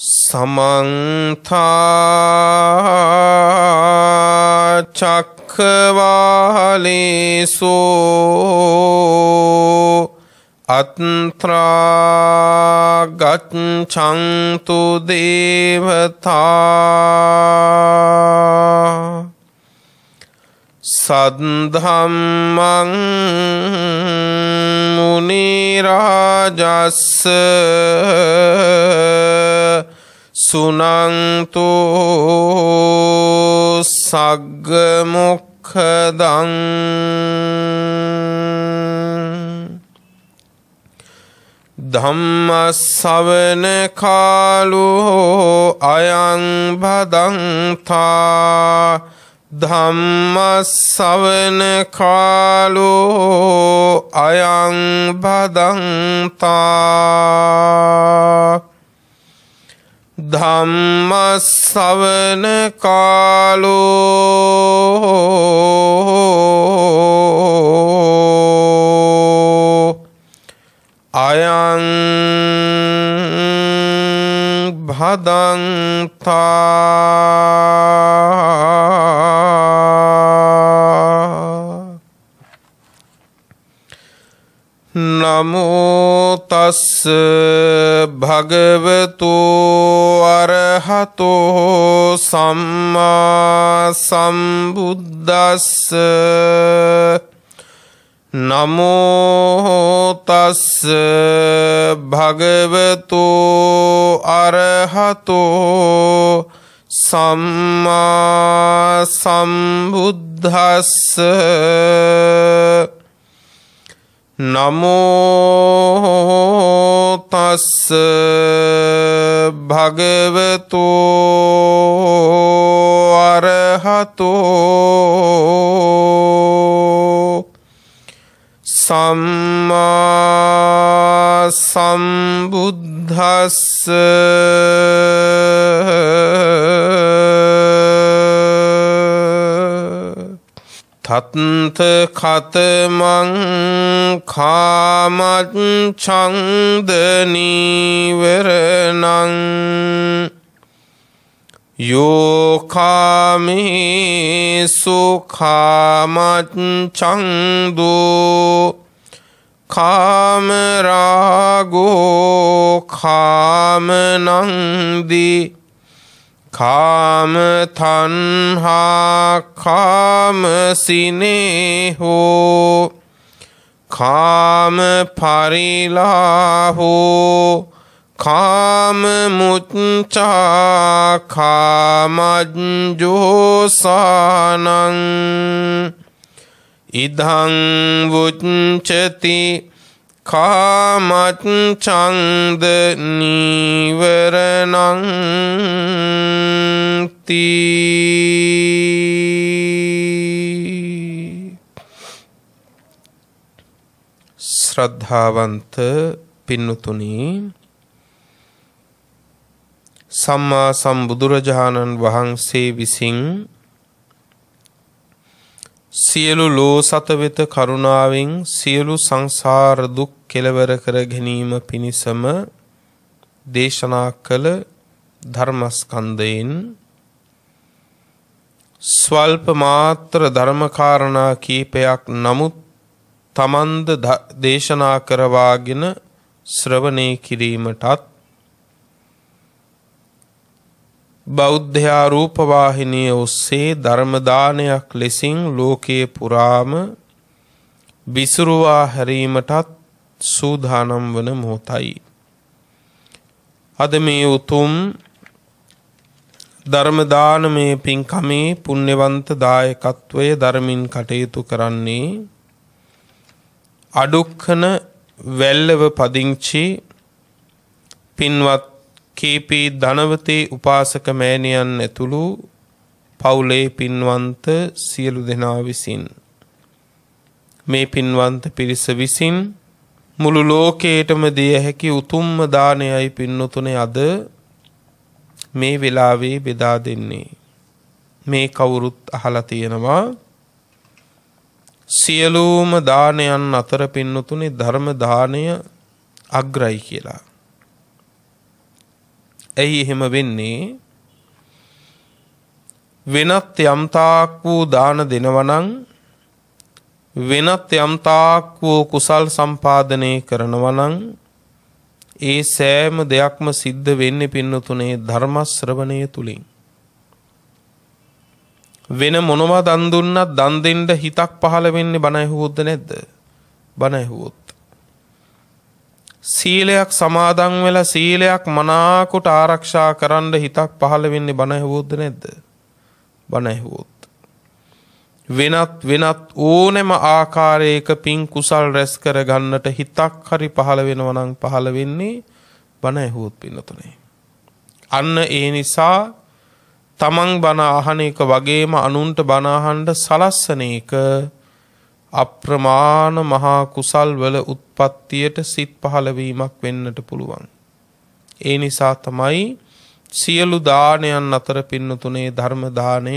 समन्ता चक्रवालेषु अत्रा गच्छन्तु देवता सद्धम्मं मुनिराजस्य सुनन्तु सग्मुखदं धम्मश्रवण कालो अयं भदन्ता धम्मश्रवण कालो अयं भदन्ता धम्मश्रवण कालो अयं भदन्ता नमो तस् भगवतो अरहतो सम्मा सम्बुद्धस्स नमो तस् भगवतो अरहतो सम्मा सम्बुद्धस्स नमो तस् भगवतो अरहतो सम्मा सम्बुद्धस्स तत्थ खतमं कामच्छन्दनीवरणं यो कामेषु कामच्छन्दो कामरागो कामनन्दि काम तन्हा काम सिनेहो काम परिलाहो काम मुच्चा कामज्जोसानं इदं वुच्चति कामच्छन्द निवरणं ती श्रद्धावंत पिन्नुतुनी सम्मा संबुදුරජාණන් වහන්සේ විසින් සියලු ලෝ සත වෙත කරුණාවෙන් සියලු සංසාර දුක් කෙලවර කර ගැනීම පිණිසම දේශනා කළ ධර්මස්කන්ධයෙන් ස්වල්ප මාත්‍ර ධර්මකාරණා කීපයක් නමුත් තමන්ද දේශනා කරවාගෙන ශ්‍රවණය කිරීමටත් බෞද්ධ රූපවාහිනිය ඔස්සේ ධර්ම දානයක් ලෙසින් ලෝකයේ පුරාම විසුරුවා හැරීමටත් සූදානම් වන මොහොතයි. අද මේ උතුම් ධර්ම දානමය පින්කමේ පුණ්‍යවන්ත දායකත්වය ධර්මින් කටයුතු කරන්නේ අඩුක්කන වැල්ලව පදිංචි පින්වත් කීපී ධනවතී උපාසක මෑණියන් ඇතුළු පවුලේ පින්වන්ත සියලු දෙනා විසින් මේ පින්වන්ත පිරිස විසින් මුළු ලෝකයටම දිය හැකි උතුම්ම දානයයි පින්නතුනේ අද මේ වෙලාවේ බෙදා දෙන්නේ. මේ කවුරුත් අහලා තියෙනවා සියලුම දානයන් අතර පින්නතුනේ ධර්ම දානය අග්‍රයි කියලා. ඇයි එහෙම වෙන්නේ? වෙනත් යම්තාක් වූ දාන දෙනවනම් වෙනත් යම්තාක් වූ කුසල් සම්පාදනය කරනවනම් ඒ සෑම දෙයක්ම සිද්ධ වෙන්නේ පින්නතුනේ ධර්ම ශ්‍රවණය තුලින්. වෙන මොනවා දන් දුන්නත් දන් දෙන්න හිතක් පහළ වෙන්නේ බණ ඇහුවොත්ද නැද්ද? බණ ඇහුවොත්. සීලයක් සමාදන් වෙලා සීලයක් මනාකොට ආරක්ෂා කරන්න හිතක් පහළ වෙන්නේ බණ ඇහුවොත්ද නැද්ද? බණ ඇහුවොත්. වෙනත් ඕනෑම ආකාරයක පින් කුසල් රැස් කර ගන්නට හිතක් හරි පහළ වෙනවා නම් පහළ වෙන්නේ බණ ඇහුවොත් පින්නතුනේ. අන්න ඒ නිසා තමන් බණ අහන එක වගේම අනුන්ට බණ අහන්න සලස්සන එක අප්‍රමාණ මහා කුසල් වල උත්පත්තියට සිත් පහළවීමක් වෙන්නට පුළුවන්. ඒ නිසා තමයි සියලු දානයන් අතර පින්නතුනේ ධර්ම දානය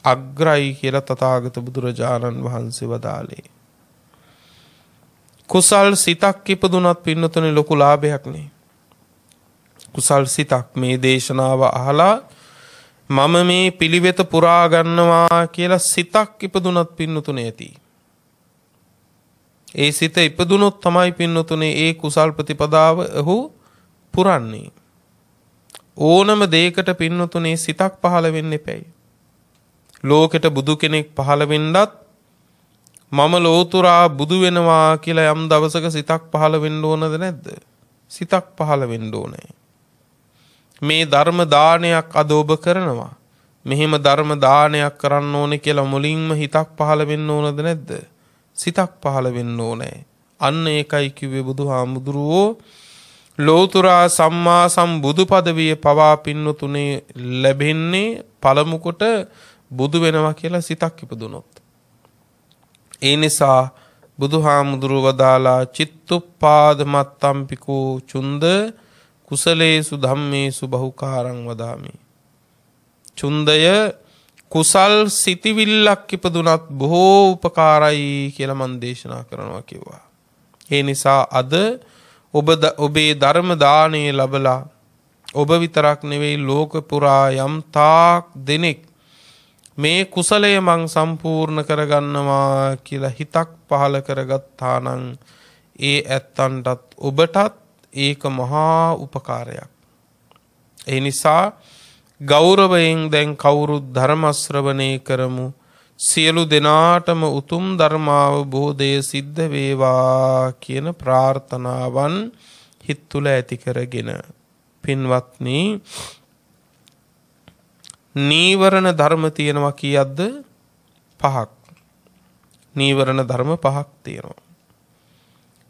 අග්‍රයි කියලා තථාගත බුදුරජාණන් වහන්සේ වදාළේ. කුසල් සිතක් ඉපදුනත් පින්නතුනේ ලොකු ලාභයක් නේ. කුසල් සිතක් මේ දේශනාව අහලා මම මේ පිළිවෙත පුරා ගන්නවා කියලා සිතක් ඉපදුනත් පින්නතුනේ ඇති. ඒ සිත ඉපදුනොත් තමයි පින්නතුනේ ඒ කුසල් ප්‍රතිපදාව ඔහු පුරන්නේ. ඕනම දෙයකට පින්නතුනේ සිතක් පහළ වෙන්න එපැයි. ලෝකෙට බුදු කෙනෙක් පහළ වෙන්නත් මම ලෝතුරා බුදු වෙනවා කියලා යම් දවසක සිතක් පහළ වෙන්න ඕනද නැද්ද? සිතක් පහළ වෙන්න ඕනේ. මේ ධර්ම දානයක් අද ඔබ කරනවා. මෙහෙම ධර්ම දානයක් කරන්න ඕනේ කියලා මුලින්ම හිතක් පහළ වෙන්න ඕනද නැද්ද? සිතක් පහළ වෙන්න ඕනේ. අන්න ඒකයි කිව්වේ බුදුහාමුදුරුවෝ ලෝතුරා සම්මා සම්බුදු පදවිය පවා පින්නතුනේ ලැබෙන්නේ පළමු කොට බුදු වෙනවා කියලා සිතක් ඉපදුනොත්. ඒ නිසා බුදුහාමුදුරුව වදාලා චිත්තුප්පාද මත්තම්පිකෝ චුන්ද කුසලේසු ධම්මේසු බහුකාරං වදාමි. චුන්දය කුසල් සිතිවිල්ලක් ඉපදුනත් බොහෝ උපකාරයි කියලා මන් දේශනා කරනවා කිව්වා. ඒ නිසා අද ඔබේ ධර්ම දාණය ලැබලා ඔබ විතරක් නෙවෙයි ලෝක පුරා යම් තාක් දෙනෙක් මේ කුසලය මං සම්පූර්ණ කරගන්නවා කියලා හිතක් පහළ කරගත්තා නම් ඒ ඇත්තන්ටත් ඔබටත් ඒක මහා උපකාරයක්. ඒ නිසා ගෞරවයෙන් දැන් කවුරුත් ධර්ම ශ්‍රවණය කරමු. සියලු දෙනාටම උතුම් ධර්මාවබෝධය සිද්ධ වේවා කියන ප්‍රාර්ථනාවන් හිත තුළ ඇති කරගෙන පින්වත්නි නීවරණ ධර්ම තියෙනවා කීයක්ද? 5ක්. නීවරණ ධර්ම 5ක් තියෙනවා.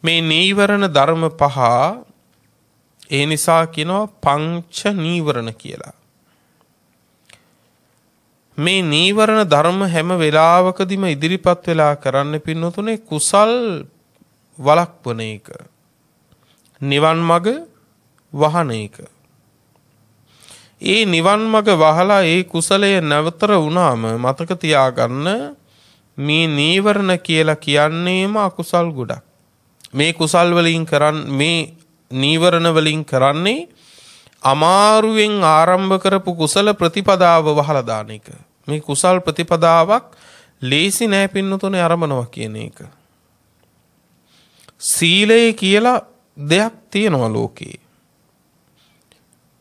මේ නීවරණ ධර්ම 5 ඒ නිසා කියනවා පංච නීවරණ කියලා. මේ නීවරණ ධර්ම හැම වෙලාවකදීම ඉදිරිපත් වෙලා කරන්න පින්නතුනේ කුසල් වළක්වන එක. නිවන් මඟ වහන එක. ඒ නිවන් මඟ වහලා ඒ කුසලය නැවතර වුණාම මතක තියාගන්න මේ නීවරණ කියලා කියන්නේම අකුසල් ගොඩක්. මේ කුසල් වලින් මේ නීවරණ වලින් කරන්නේ අමාරුවෙන් ආරම්භ කරපු කුසල ප්‍රතිපදාව වහලා දාන එක. මේ කුසල් ප්‍රතිපදාවක් ලේසි නෑ පින්නතුනේ අරඹනවා කියන එක. සීලය කියලා දෙයක් තියෙනවා ලෝකේ.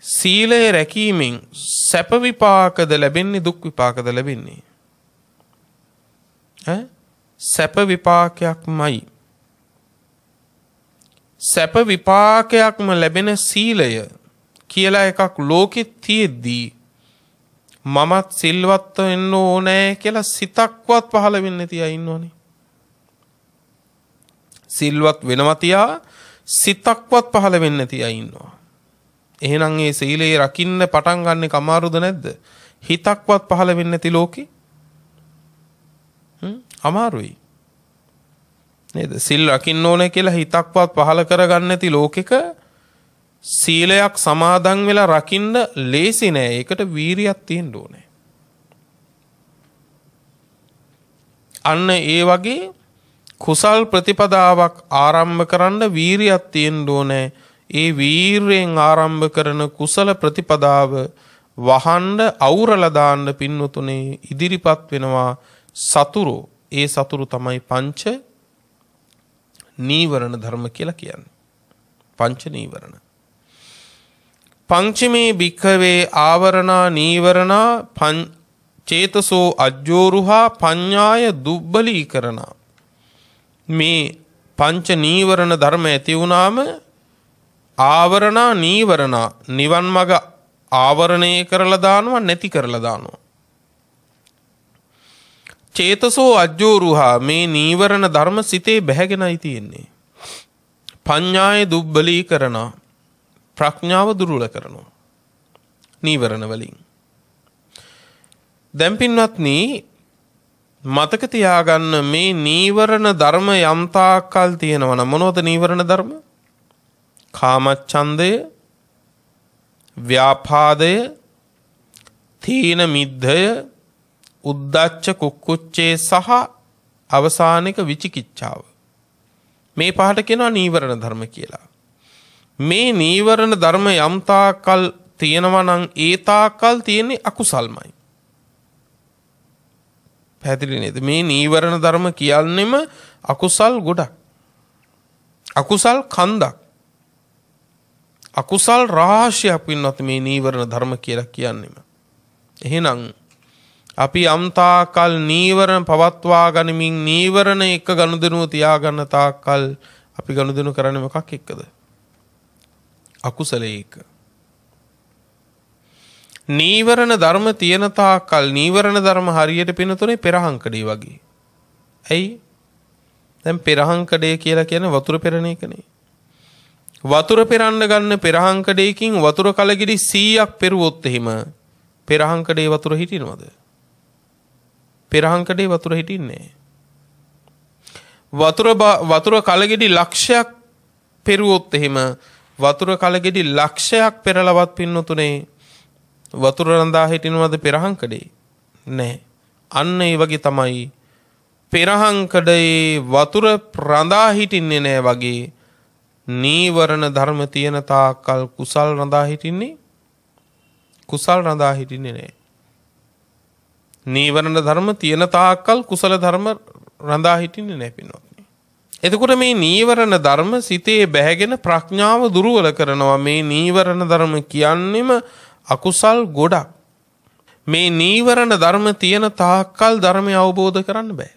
සීලය රැකීමෙන් සැප විපාකද ලැබෙන්නේ දුක් විපාකද ලැබෙන්නේ? සැප විපාකයක්මයි. සැප විපාකයක්ම ලැබෙන සීලය කියලා එකක් ලෝකෙ තියෙද්දී මමත් සිල්වත් වෙන්න ඕනේ කියලා සිතක්වත් පහළ වෙන්නේ තියා ඉන්නෝනේ. සිල්වත් වෙනවා තියා සිතක්වත් පහළ වෙන්නේ තියා ඉන්නවා. එහෙනම් මේ සීලේ රකින්න පටන් ගන්න එක අමාරුද නැද්ද? හිතක්වත් පහළ වෙන්නේ නැති ලෝකේ. අමාරුයි. නේද? සිල් රකින්න ඕනේ කියලා හිතක්වත් පහළ කරගන්න නැති ලෝකෙක සීලයක් සමාදන් වෙලා රකින්න ලේසි නෑ. ඒකට වීරියක් තියෙන්න ඕනේ. අන්න ඒ වගේ කුසල් ප්‍රතිපදාවක් ආරම්භ කරන්න වීරියක් තියෙන්න ඕනේ. ඒ වීරයෙන් ආරම්භ කරන කුසල ප්‍රතිපදාව වහන්න අවුරලා දාන්න පින්නතුනේ ඉදිරිපත් වෙනවා සතුරු. ඒ සතුරු තමයි පංච නීවරණ ධර්ම කියලා කියන්නේ. පංච නීවරණ. පංචමේ භික්ඛවේ ආවරණා නීවරණා චේතසෝ අජ්ජෝරුහා පඤ්ඤාය දුබ්බලීකරණා. මේ පංච නීවරණ ධර්ම ඇති වුණාම ආවරණා නීවරණා නිවන් මඟ ආවරණය කරලා දානවා නැති කරලා දානවා. චේතසෝ අජ්ජෝරුහා මේ නීවරණ ධර්ම සිතේ බැහැගෙනයි තියෙන්නේ. පඤ්ඤාය දුබ්බලීකරණා ප්‍රඥාව දුර්වල කරනවා නීවරණ වලින්. දැන් පින්වත්නි මතක තියාගන්න මේ නීවරණ ධර්ම යම් තාක්කල් තියෙනවා නම් මොනවද නීවරණ ධර්ම? කාමච්ඡන්දය, ව්‍යාපාදය, තීන මිද්ධය, උද්ධච්ච කුක්කුච්චේ සහ අවසානික විචිකිච්ඡාව. මේ පහට කියනවා නීවරණ ධර්ම කියලා. මේ නීවරණ ධර්ම යම් තාක්කල් තියෙනවා නම් ඒ තාක්කල් තියෙන්නේ අකුසල්මයි. පැහැදිලි නේද? මේ නීවරණ ධර්ම කියන්නේම අකුසල් ගොඩක්. අකුසල් කන්දක්. අකුසල් රාශියක් පින්නත් මේ නීවරණ ධර්ම කියලා කියන්නේම. එහෙනම් අපි යම් තාක්කල් නීවරණ පවත්වා ගනිමින් නීවරණ එක ගනුදෙනුව තියාගන්න තාක්කල් අපි ගනුදෙනු කරන්නේ මොකක් එක්කද? අකුසලයක. නීවරණ ධර්ම තියෙන තාක්කල් නීවරණ ධර්ම හරියට පිනතුනේ පෙරහංකඩේ වගේ. ඇයි? දැන් පෙරහංකඩේ කියලා කියන්නේ වතුර පෙරණ එකනේ. වතුර පෙරන්න ගන්න පෙරහංකඩේකින් වතුර කලගිරි 100ක් පෙරුවොත් එහෙම පෙරහංකඩේ වතුර හිටිනවද? පෙරහංකඩේ වතුර හිටින්නේ වතුර කලගෙඩි ලක්ෂයක් පෙරුවොත් එහෙම වතුර කලගෙඩි ලක්ෂයක් පෙරලවත් පින්නතුනේ වතුර රඳා හිටිනවද පෙරහංකඩේ? නැහැ. අන්න ඒ වගේ තමයි පෙරහංකඩේ වතුර රඳා හිටින්නේ නැහැ වගේ නීවරණ ධර්ම තියෙන තාක්කල් කුසල් රඳා හිටින්නේ නැහැ. නීවරණ ධර්ම තියෙන තාක්කල් කුසල ධර්ම රඳා හිටින්නේ නැහැ පින්වත්නි. එතකොට මේ නීවරණ ධර්ම සිතේ බැහැගෙන ප්‍රඥාව දුර්වල කරනවා. මේ නීවරණ ධර්ම කියන්නේම අකුසල් ගොඩක්. මේ නීවරණ ධර්ම තියෙන තාක්කල් ධර්මය අවබෝධ කරන්න බෑ.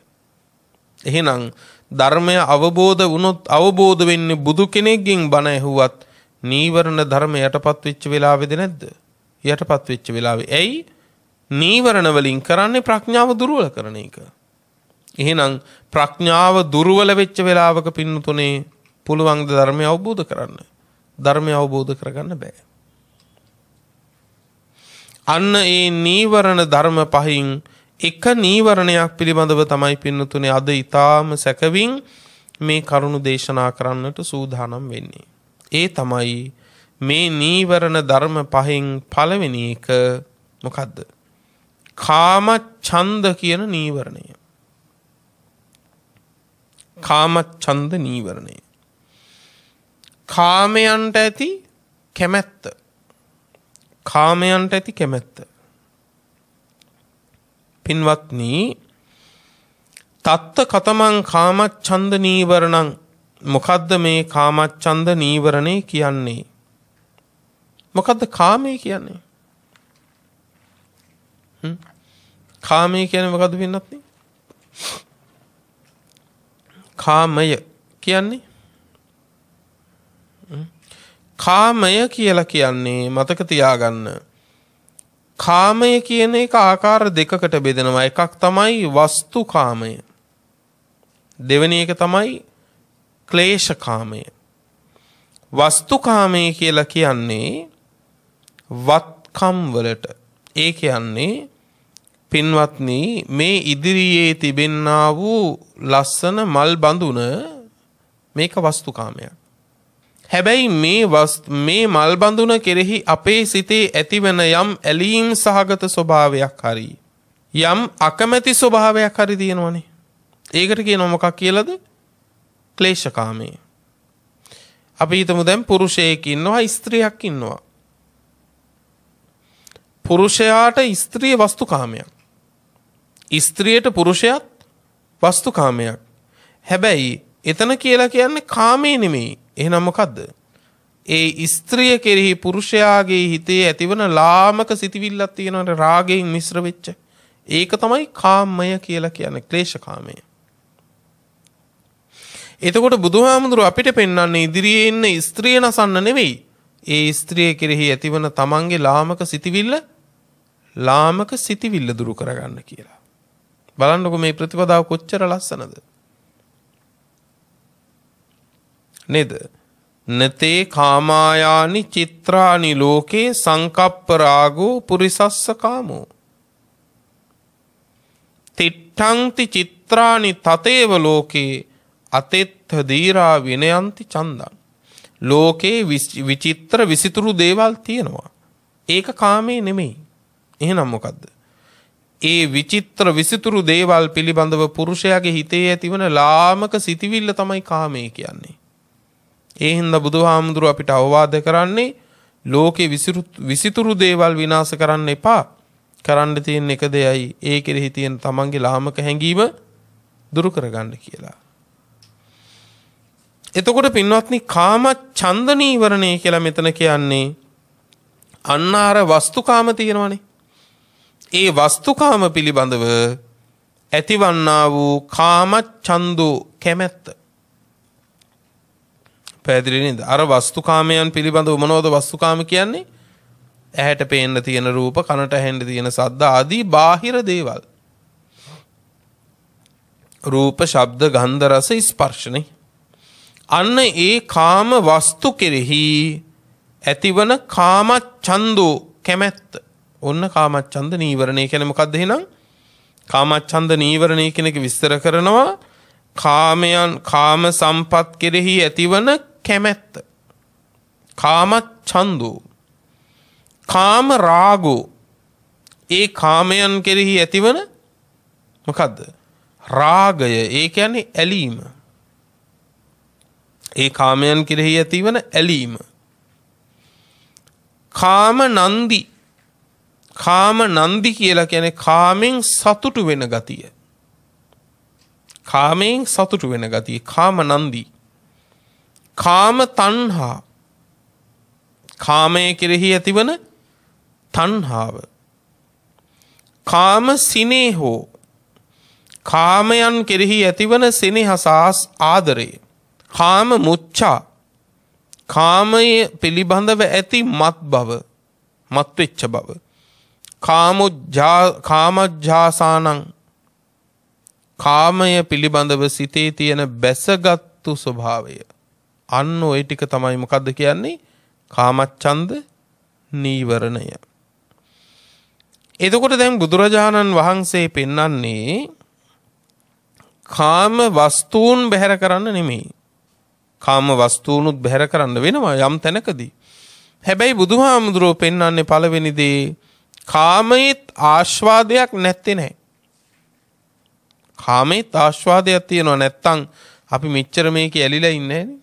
එහෙනම් ධර්මය අවබෝධ වුණොත් අවබෝධ වෙන්නේ බුදු කෙනෙක්ගෙන් බණ ඇහුවත් නීවරණ ධර්ම යටපත් වෙච්ච වෙලාවේද නැද්ද? යටපත් වෙච්ච වෙලාවේ. ඇයි? නීවරණ වලින් කරන්නේ ප්‍රඥාව දුර්වල කරන එක. එහෙනම් ප්‍රඥාව දුර්වල වෙච්ච වෙලාවක පින්නතුනේ පුළුවන් ද ධර්මය අවබෝධ කරන්න? ධර්මය අවබෝධ කරගන්න බෑ. අන්න ඒ නීවරණ ධර්ම පහින් එක නීවරණයක් පිළිබඳව තමයි පින්නතුනේ අද ඊටාම සැකවින් මේ කරුණු දේශනා කරන්නට සූදානම් වෙන්නේ. ඒ තමයි මේ නීවරණ ධර්ම පහෙන් පළවෙනි එක මොකද්ද? කාමච්ඡන්ද කියන නීවරණය. කාමච්ඡන්ද නීවරණය. කාමයන්ට ඇති කැමැත්ත. කාමයන්ට ඇති කැමැත්ත. පින්වත්නි තත්ත කතමං කාමච්ඡන්ද නීවරණං. මොකද්ද මේ කාමච්ඡන්ද නීවරණේ කියන්නේ? මොකද්ද කාමය කියන්නේ? කාමය කියන්නේ මොකද්ද පින්වත්නි? කාමය කියන්නේ කාමය කියලා කියන්නේ මතක තියාගන්න. කාමය කියන එක ආකාර දෙකකට බෙදෙනවා. එකක් තමයි වස්තු කාමය. දෙවෙනි එක තමයි ක්ලේශ කාමය. වස්තු කාමය කියලා කියන්නේ වත්කම් වලට. ඒ කියන්නේ පින්වත්නි මේ ඉදිරියේ තිබෙන්නා වූ ලස්සන මල් බඳුන මේක වස්තු කාමයක්. හැබැයි මේ මල් බඳුන කෙරෙහි අපේ සිතේ ඇතිවන යම් ඇලීම් සහගත ස්වභාවයක් හරි යම් අකමැති ස්වභාවයක් හරි තියෙනවනේ. ඒකට කියනවා මොකක් කියලාද? ක්ලේශකාමය. අපි හිතමු දැන් පුරුෂයෙක් ඉන්නවා ස්ත්‍රියක් ඉන්නවා. පුරුෂයාට ස්ත්‍රිය වස්තුකාමයක්. ස්ත්‍රියට පුරුෂයාත් වස්තුකාමයක්. හැබැයි එතන කියලා කියන්නේ කාමේ නෙමෙයි. එහෙනම් මොකද්ද? ඒ ස්ත්‍රිය කෙරෙහි පුරුෂයාගේ හිතේ ඇතිවන ලාමක සිතිවිල්ලක් තියෙනවානේ රාගයෙන් මිශ්‍ර වෙච්ච. ඒක තමයි කාමය කියලා කියන්නේ ක්ලේශකාමය. එතකොට බුදුහාමුදුරුවෝ අපිට පෙන්වන්නේ ඉදිරියේ ඉන්න ස්ත්‍රිය නසන්න නෙවෙයි. ඒ ස්ත්‍රිය කෙරෙහි ඇතිවන තමන්ගේ ලාමක සිතිවිල්ල දුරු කරගන්න කියලා. බලන්නකො මේ ප්‍රතිපදාව කොච්චර ලස්සනද? නේද? නතේ කාමායානි චිත්‍රානි ලෝකේ සංකප්ප රාගෝ පුරිසස්ස කාමෝ තිට්ඨන්ති චිත්‍රානි තතේව ලෝකේ අතෙත්ථ දීරා විනයන්ති චන්දං. ලෝකේ විචිත්‍ර විසිතුරු දේවල් තියෙනවා. ඒක කාමේ නෙමෙයි. එහෙනම් මොකද්ද? ඒ විචිත්‍ර විසිතුරු දේවල් පිළිබඳව පුරුෂයාගේ හිතේ ඇතිවන ලාමක සිතිවිල්ල තමයි කාමේ කියන්නේ. ඒ හින්දා බුදුහාමුදුරුව අපිට අවවාද කරන්නේ ලෝකේ විසිතුරු දේවල් විනාශ කරන්න එපා. කරන්න තියෙන එක දෙයයි ඒ කෙරෙහි තියෙන තමන්ගේ ලාමක හැඟීම දුරු කරගන්න කියලා. එතකොට පින්වත්නි කාම ඡන්ද නීවරණය කියලා මෙතන කියන්නේ අන්න අර වස්තුකාම තියෙනවනේ. ඒ වස්තුකාම පිළිබඳව ඇතිවන්නා වූ කාම ඡන්දෝ කැමැත්ත. පැහැදිලි නේද? අර වස්තුකාමයන් පිළිබඳව මොනවද වස්තුකාම කියන්නේ? ඇහැට පේන්න තියෙන රූප, කනට ඇහෙන්න තියෙන ශබ්ද ආදී බාහිර දේවල්. රූප, ශබ්ද, ගන්ධ, රස, ස්පර්ශනේ. අන්න ඒ කාම වස්තු කෙරෙහි ඇතිවන කාම ඡන්දෝ කැමැත්ත. ඔන්න කාම ඡන්ද නීවරණය කියන්නේ මොකක්ද එහෙනම්? කාම ඡන්ද නීවරණය කියන එක විස්තර කරනවා කාමයන් කාම සම්පත් කෙරෙහි ඇතිවන කැමැත්ත. කාම ඡන්දෝ කාම රාගෝ ඒ කාමයන් කෙරෙහි ඇතිවන මොකද්ද? රාගය. ඒ කියන්නේ ඇලීම. ඒ කාමයන් කෙරෙහි ඇතිවන ඇලීම. කාම නන්දි. කාම නන්දි කියලා කියන්නේ කාමෙන් සතුටු වෙන ගතිය. කාමෙන් සතුටු වෙන ගතිය. කාම නන්දි. කාම තණ්හා. කාමයේ කෙරෙහි ඇතිවන තණ්හාව. කාම සිනේහෝ. කාමයන් කෙරෙහි ඇතිවන සෙනෙහස ආදරය. කාම මුච්ඡා. කාමයේ පිළිබඳව ඇති මත් බව, මත් වෙච්ච බව. කාමජ්ජාසානං. කාමය පිළිබඳව සිතේ තියෙන බැසගත්තු ස්වභාවය. අන්න ওই ටික තමයි මොකද්ද කියන්නේ? කාමච්ඡන්ද නීවරණය. එතකොට දැන් බුදුරජාණන් වහන්සේ පෙන්වන්නේ කාම වස්තුන් බැහැර කරන්න නෙමෙයි. කාම වස්තුනුත් බැහැර කරන්න වෙනවා යම් තැනකදී. හැබැයි බුදුහාමුදුරුවෝ පෙන්වන්නේ පළවෙනි දේ කාමයේත් ආස්වාදයක් නැත්තේ නෑ. කාමයේත් ආස්වාදයක් තියෙනවා නැත්තම් අපි මෙච්චර මේක ඇලිලා ඉන්නේ නෑනේ.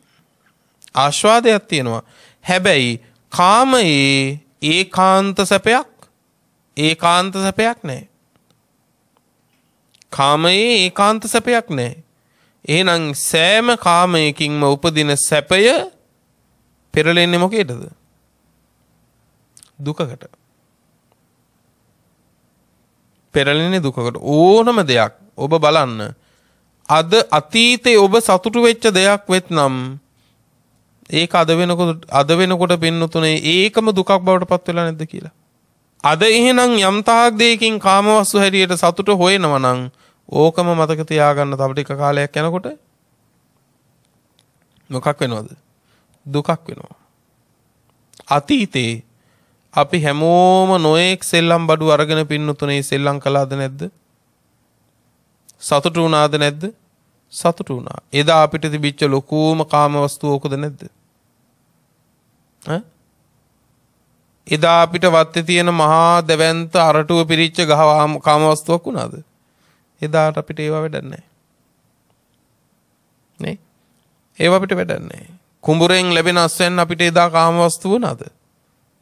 ආස්වාදයක් තියෙනවා. හැබැයි කාමයේ ඒකාන්ත සැපයක් නෑ. කාමයේ ඒකාන්ත සැපයක් නෑ. එහෙනම් සෑම කාමයකින්ම උපදින සැපය පෙරලෙන්නේ මොකේද? දුකකට. පෙරලෙන්නේ දුකකට. ඕනම දෙයක් ඔබ බලන්න. අද අතීතේ ඔබ සතුටු වෙච්ච දෙයක් වෙත්නම් ඒක අද වෙනකොට පින්නතුනේ ඒකම දුකක් බවට පත් වෙලා නැද්ද කියලා. අද එහෙනම් යම් තාක් දෙයකින් කාමවස්තු හැටියට සතුට හොයනවා නම් ඕකම මතක තියාගන්න තව ටික කාලයක් යනකොට මොකක් වෙනවද? දුකක් වෙනවා. අතීතේ අපි හැමෝම නොඑක් සෙල්ලම් බඩු අරගෙන පින්නතුනේ සෙල්ලම් කළාද නැද්ද? සතුටු වුණාද නැද්ද? සතුටු වුණා. එදා අපිට තිබිච්ච ලොකුම කාම වස්තුව ඕකද නැද්ද? එදා අපිට වත්තේ තියෙන මහා දැවැන්ත අරටුව පිරිච්ච ගහ කාම වස්තුවක් වුණාද? එදාට අපිට ඒව වැඩක් නැහැ. නේ? ඒව අපිට වැඩක් නැහැ. කුඹුරෙන් ලැබෙන අස්වැන්න අපිට එදා කාම වස්තුව නේද?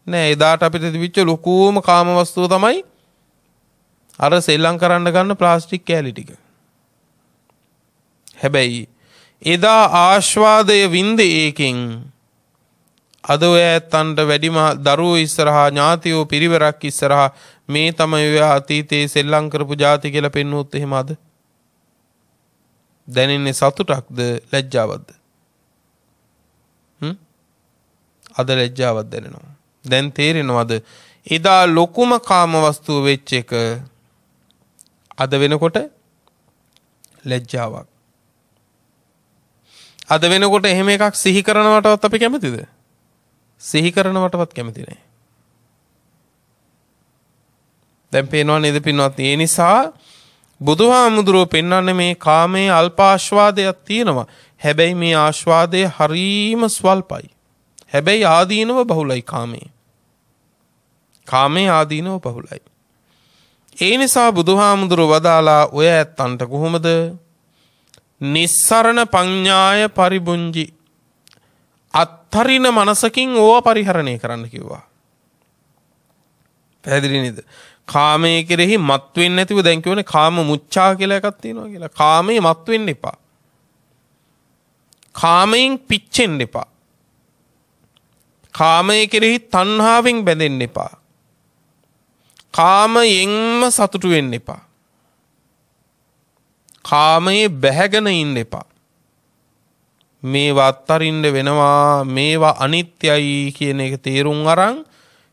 නෑ එදාට අපිට තිබිච්ච ලොකුම කාම වස්තුව තමයි අර සෙල්ලම් කරන්න ගන්න ප්ලාස්ටික් කෑලි ටික. හැබැයි එදා ආස්වාදය වින්ද ඒකෙන් අද ඔය ඇත්තන්ට වැඩිම දරුවෝ ඉස්සරහා ඥාතියෝ පිරිවරක් ඉස්සරහා මේ තමයි ඔය අතීතයේ සෙල්ලම් කරපු જાති කියලා පෙන්වුවොත් එහෙම අද දැනෙන්නේ සතුටක්ද ලැජ්ජාවක්ද? අද ලැජ්ජාවක් දැනෙනවා. දැන් තේරෙනවද එදා ලොකුම කාම වස්තුව වෙච්ච එක අද වෙනකොට ලැජ්ජාවක්. අද වෙනකොට එහෙම එකක් සිහි කරනවටවත් අපි කැමතිද? සිහි කරනවටවත් කැමති නැහැ. දැන් පේනවා නේද පින්වත්නි? ඒ නිසා බුදුහාමුදුරුවෝ පෙන්වන්නේ මේ කාමයේ අල්ප ආස්වාදයක් තියෙනවා. හැබැයි මේ ආස්වාදය හරීම ස්වල්පයි. හැබැයි ආදීනව බහුලයි කාමයේ. කාමයේ ආදීනව බහුලයි. ඒ නිසා බුදුහාමුදුරුවෝ වදාලා ඔය ඇත්තන්ට කොහොමද නිස්සරණ පඤ්ඤාය පරිබුංජි අත්තරින මනසකින් ඕවා පරිහරණය කරන්න කිව්වා. පැහැදිලි නේද? කාමයේ කෙරෙහි මත් වෙන්නේ නැතිව දැන් කියවනේ කාම මුච්ඡා කියලා එකක් තියෙනවා කියලා. කාමයේ මත් වෙන්න එපා. කාමයෙන් පිච්චෙන්න එපා. කාමයේ කෙරෙහි තණ්හාවෙන් බැඳෙන්න එපා. කාමයෙන්ම සතුටු වෙන්න එපා. කාමයේ බැහැගෙන ඉන්න එපා. මේවා අත්තරින්න වෙනවා, මේවා අනිත්‍යයි කියන එක තේරුම් අරන්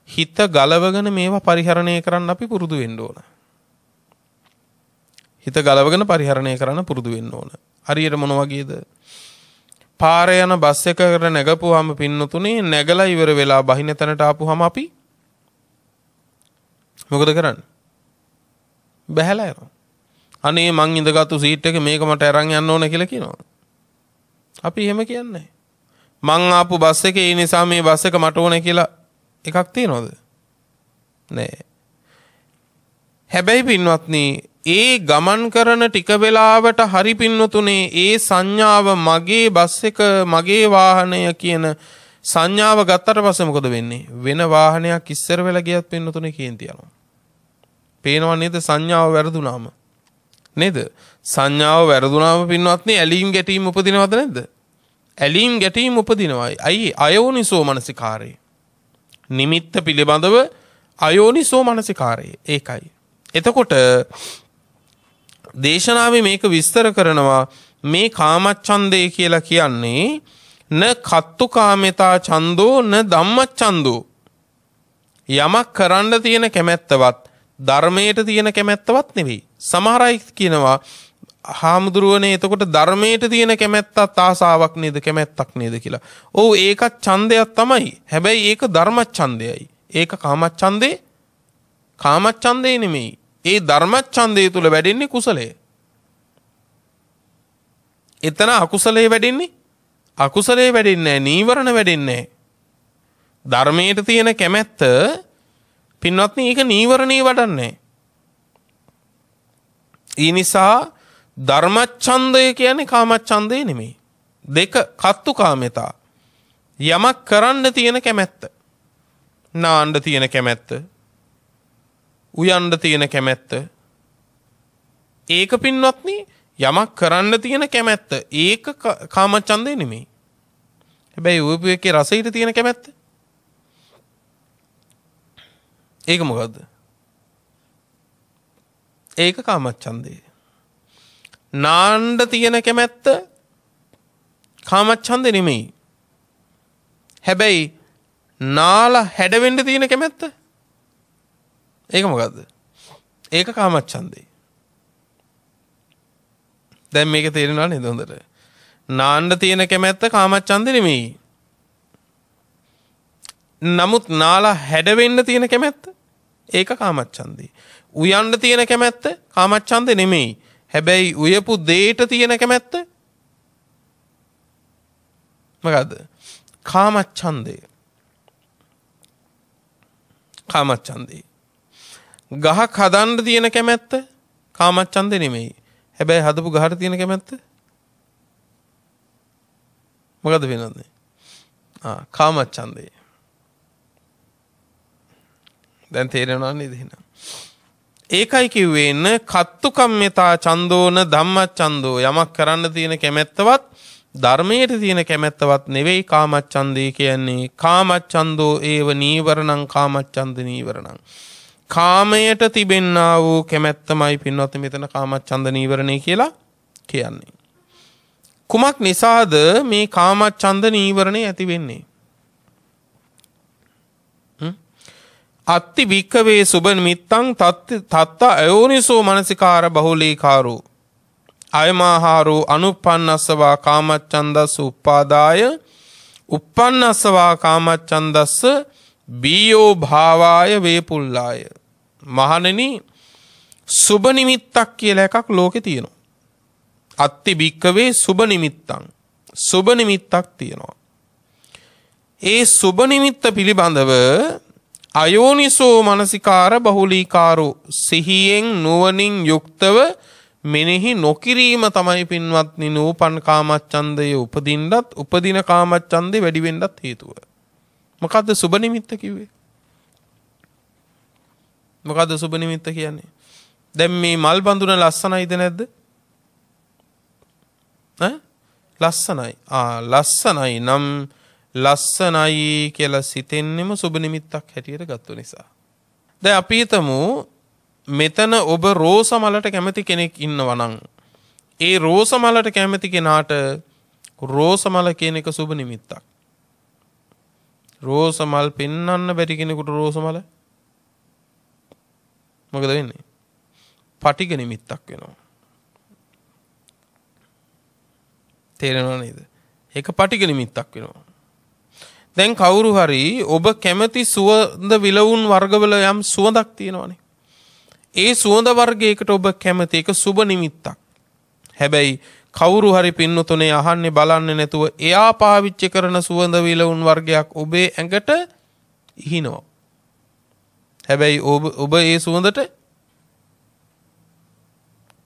හිත ගලවගෙන මේවා පරිහරණය කරන්න අපි පුරුදු වෙන්න ඕන. හිත ගලවගෙන පරිහරණය කරන්න පුරුදු වෙන්න ඕන. හරියට මොන වගේද? පාරේ යන බස් එකකට නැගපුවාම පින්නතුනේ නැගලා ඉවර වෙලා බහින තැනට ආපුවාම අපි මොකද කරන්නේ? බැහැලා යනවා. අනේ මං ඉඳගත්තු සීට් එක මේක මට අරන් යන්න ඕන කියලා කියනවා. අපි එහෙම කියන්නේ නැහැ. මං ආපු බස් එකේ ඒ නිසා මේ බස් එක මට ඕන කියලා එකක් තියනවද? නෑ. හැබැයි පින්වත්නි ඒ ගමන් කරන ටික වෙලාවට හරි පින්නතුනේ ඒ සංඥාව මගේ බස් එක මගේ වාහනය කියන සංඥාව ගත්තට පස්සේ මොකද වෙන්නේ? වෙන වාහනයක් ඉස්සර වෙලා ගියත් පින්නතුනේ කේන්ති යනවා. පේනව නේද සංඥාව වැරදුනාම? නේද? සංඥාව වැරදුනාම පින්වත්නි ඇලීම් ගැටීම් උපදිනවද නැද්ද? ඇලීම් ගැටීම් උපදිනවායි. අයි අයෝනිසෝ මනසිකාරය. නිමිත්ත පිළිබඳව අයෝනිසෝ මනසිකාරය. ඒකයි. එතකොට දේශනාවේ මේක විස්තර කරනවා මේ කාමච්ඡන්දේ කියලා කියන්නේ න කත්තු කාමෙතා ඡන්தோ න ධම්මච්ඡන්தோ. යමක් කරන්න තියෙන කැමැත්තවත් ධර්මයට තියෙන කැමැත්තවත් නෙවෙයි. සමහර අය කියනවා හාමුදුරුවනේ එතකොට ධර්මයට තියෙන කැමැත්තත් ආසාවක් නේද කැමැත්තක් නේද කියලා. ඔව් ඒකත් ඡන්දයක් තමයි. හැබැයි ඒක ධර්මච්ඡන්දයයි. ඒක කාමච්ඡන්දේ නෙමෙයි. ඒ ධර්මච්ඡන්දේ තුල වැඩෙන්නේ කුසලය. එතන අකුසලයේ වැඩෙන්නේ අකුසලයේ වැඩෙන්නේ නැහැ. නීවරණ වැඩෙන්නේ නැහැ. ධර්මයට තියෙන කැමැත්ත පින්වත්නි ඒක නීවරණේ වඩන්නේ. ඒ නිසා ධර්මච්ඡන්දය කියන්නේ කාමච්ඡන්දේ නෙමෙයි. දෙක කත්තු කාමෙතා. යමක් කරන්න තියෙන කැමැත්ත. නාන්න තියෙන කැමැත්ත. උයන්න තියෙන කැමැත්ත. ඒක පින්වත්නි යමක් කරන්න තියෙන කැමැත්ත. ඒක කාමච්ඡන්දේ නෙමෙයි. හැබැයි උයපු එකේ රසයට තියෙන කැමැත්ත. ඒක මොකද්ද? ඒක කාමච්ඡන්දේ. නාන්න තියෙන කැමැත්ත කාමච්ඡන්දේ නෙමෙයි. හැබැයි නාලා හැඩවෙන්න තියෙන කැමැත්ත ඒක මොකද්ද? ඒක කාමච්ඡන්දේ. දැන් මේක තේරෙනව නේද හොඳට? නාන්න තියෙන කැමැත්ත කාමච්ඡන්දේ නෙමෙයි. නමුත් නාලා හැඩවෙන්න තියෙන කැමැත්ත ඒක කාමච්ඡන්දේ. උයන්න තියෙන කැමැත්ත කාමච්ඡන්දේ නෙමෙයි. හැබැයි උයපු දෙයට තියෙන කැමැත්ත මොකද්ද? කාමච්ඡන්දේ. කාමච්ඡන්දේ. ගහක් හදන්න තියෙන කැමැත්ත කාමච්ඡන්දේ නෙමෙයි. හැබැයි හදපු ගහට තියෙන කැමැත්ත මොකද්ද වෙනන්නේ? කාමච්ඡන්දේ. දැන් තේරෙනව නේද එහෙනම්? ඒකයි කිව්වේ න කත්තු කම්මිතා චන්දෝන ධම්මච්ඡන්දෝ. යමක් කරන්න තියෙන කැමැත්තවත් ධර්මයට තියෙන කැමැත්තවත් නෙවෙයි කාමච්ඡන්දේ කියන්නේ. කාමච්ඡන්දෝ ඒව නීවරණං කාමච්ඡන්ද නීවරණං. කාමයට තිබෙන්නා වූ කැමැත්තමයි පින්වත්නි මෙතන කාමච්ඡන්ද නීවරණේ කියලා කියන්නේ. කුමක් නිසාද මේ කාමච්ඡන්ද නීවරණේ ඇති වෙන්නේ? අත්ති වික්කවේ සුබ නිමිත්තං තත්ත අයෝනිසෝ මනසිකාර බහුලීකාරෝ අයමාහාරෝ අනුප්පන්නස්සවා කාමච්ඡන්දස්ස උපාදාය uppannස්සවා කාමච්ඡන්දස්ස බීයෝ භාවාය වේපුල්ලාය. මහණෙනි සුබ නිමිත්තක් කියලා එකක් ලෝකේ තියෙනවා. අත්ති වික්කවේ සුබ නිමිත්තං. සුබ නිමිත්තක් තියෙනවා. ඒ සුබ නිමිත්ත පිළිබඳව අයෝනිසෝ මනසිකාර බහුලීකාරෝ සිහියෙන් නුවණින් යුක්තව මෙනෙහි නොකිරීම තමයි පින්වත්නි නූපන් කාමච්ඡන්දය උපදින්නත් උපදින කාමච්ඡන්දේ වැඩි වෙන්නත් හේතුව. මොකද්ද සුබ නිමිත්ත කිව්වේ? මොකද්ද සුබ නිමිත්ත කියන්නේ? දැන් මේ මල් බඳුන ලස්සනයිද නැද්ද? ලස්සනයි. ලස්සනයි නම් ලස්සනයි කියලා සිතෙන්නෙම සුබ නිමිත්තක් හැටියට ගත්ත නිසා. දැන් අපි හිතමු මෙතන ඔබ රෝස මලට කැමති කෙනෙක් ඉන්නවා නම් ඒ රෝස මලට කැමති කෙනාට රෝස මල කියන එක සුබ නිමිත්තක්. රෝස මල් පෙන්වන්න බැරි කෙනෙකුට රෝස මල මොකද වෙන්නේ? පටිඝ නිමිත්තක් වෙනවා. තේරෙනව නේද? ඒක පටිඝ නිමිත්තක් වෙනවා. දැන් කවුරු හරි ඔබ කැමති සුවඳ විලවුන් වර්ගවල යම් සුවඳක් තියෙනවනේ. ඒ සුවඳ වර්ගයකට ඔබ කැමති එක සුබ නිමිත්තක්. හැබැයි කවුරු හරි පින්නතුනේ අහන්නේ බලන්නේ නැතුව එයා පාවිච්චි කරන සුවඳ විලවුන් වර්ගයක් ඔබේ ඇඟට ඉහිනවා. හැබැයි ඔබ ඒ සුවඳට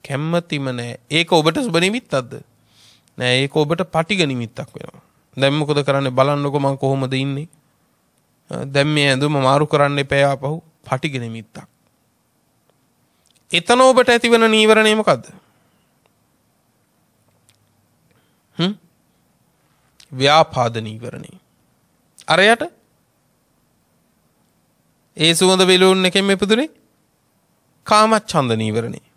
කැමතිම නැහැ. ඒක ඔබට සුබ නිමිත්තක්ද? නෑ, ඒක ඔබට පටිඝ නිමිත්තක් වෙනවා. දැන් මොකද කරන්නේ බලන්නකො මං කොහොමද ඉන්නේ? දැන් මේ ඇඳුම මාරු කරන්න එපා ආපහු. පටිඝ නිමිත්තක්. එතන ඔබට ඇතිවන නීවරණය මොකද්ද? ව්‍යාපාද නීවරණේ. අරයට ඒ සුවඳ විලවුන් එකෙන් මෙපදුනේ කාමච්ඡන්ද නීවරණේ.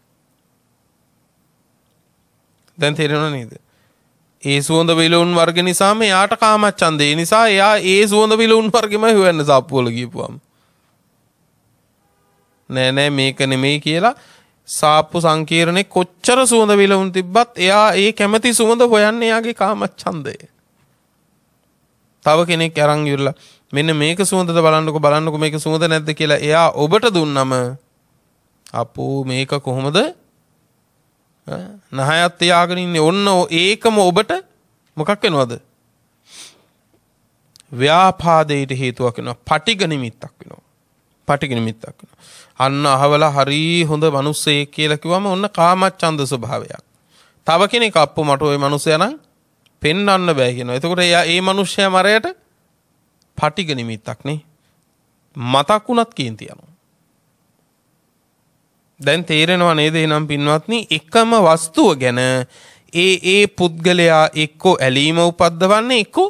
දැන් තේරෙනව නේද? ඒ සුවඳ විලවුන් වර්ග නිසාම එයාට කාමච්ඡන්දේ නිසා එයා ඒ සුවඳ විලවුන් වර්ගෙම හොයන්න සාප්පුවල ගිහපුවම නෑ මේක නෙමෙයි කියලා සාප්පු සංකීර්ණේ කොච්චර සුවඳ විලවුන් තිබ්බත් එයා ඒ කැමති සුවඳ හොයන්නේ එයාගේ කාමච්ඡන්දය. තව කෙනෙක් අරන් ඉවරලා මෙන්න මේක සුවඳද බලන්නකො මේක සුවඳ නැද්ද කියලා එයා ඔබට දුන්නම අපෝ මේක කොහොමද නහයත් තියාගෙන ඉන්නේ. ඔන්න ඒකම ඔබට මොකක් වෙනවද? ව්‍යාපාදයට හේතුවක් වෙනවා. පටිඝ නිමිත්තක් වෙනවා. පටිඝ නිමිත්තක් වෙනවා. අන්න අහවලා හරි හොඳ මිනිස්සෙක් කියලා කිව්වම ඔන්න කාමච්ඡන්ද ස්වභාවයක්. තව කෙනෙක් අප්පු මට ওই මිනිස්සයා නම් පෙන්වන්න බෑ කියනවා. එතකොට එයා ඒ මිනිස්සයා මරයට පටිඝ නිමිත්තක් නේ. මතක් වුණත් කේන්ති යනවා. දැන් තේරෙනව නේද එහෙනම් පින්වත්නි එකම වස්තුව ගැන ඒ පුද්ගලයා එක්කෝ ඇලීම උපද්දවන්නේ එක්කෝ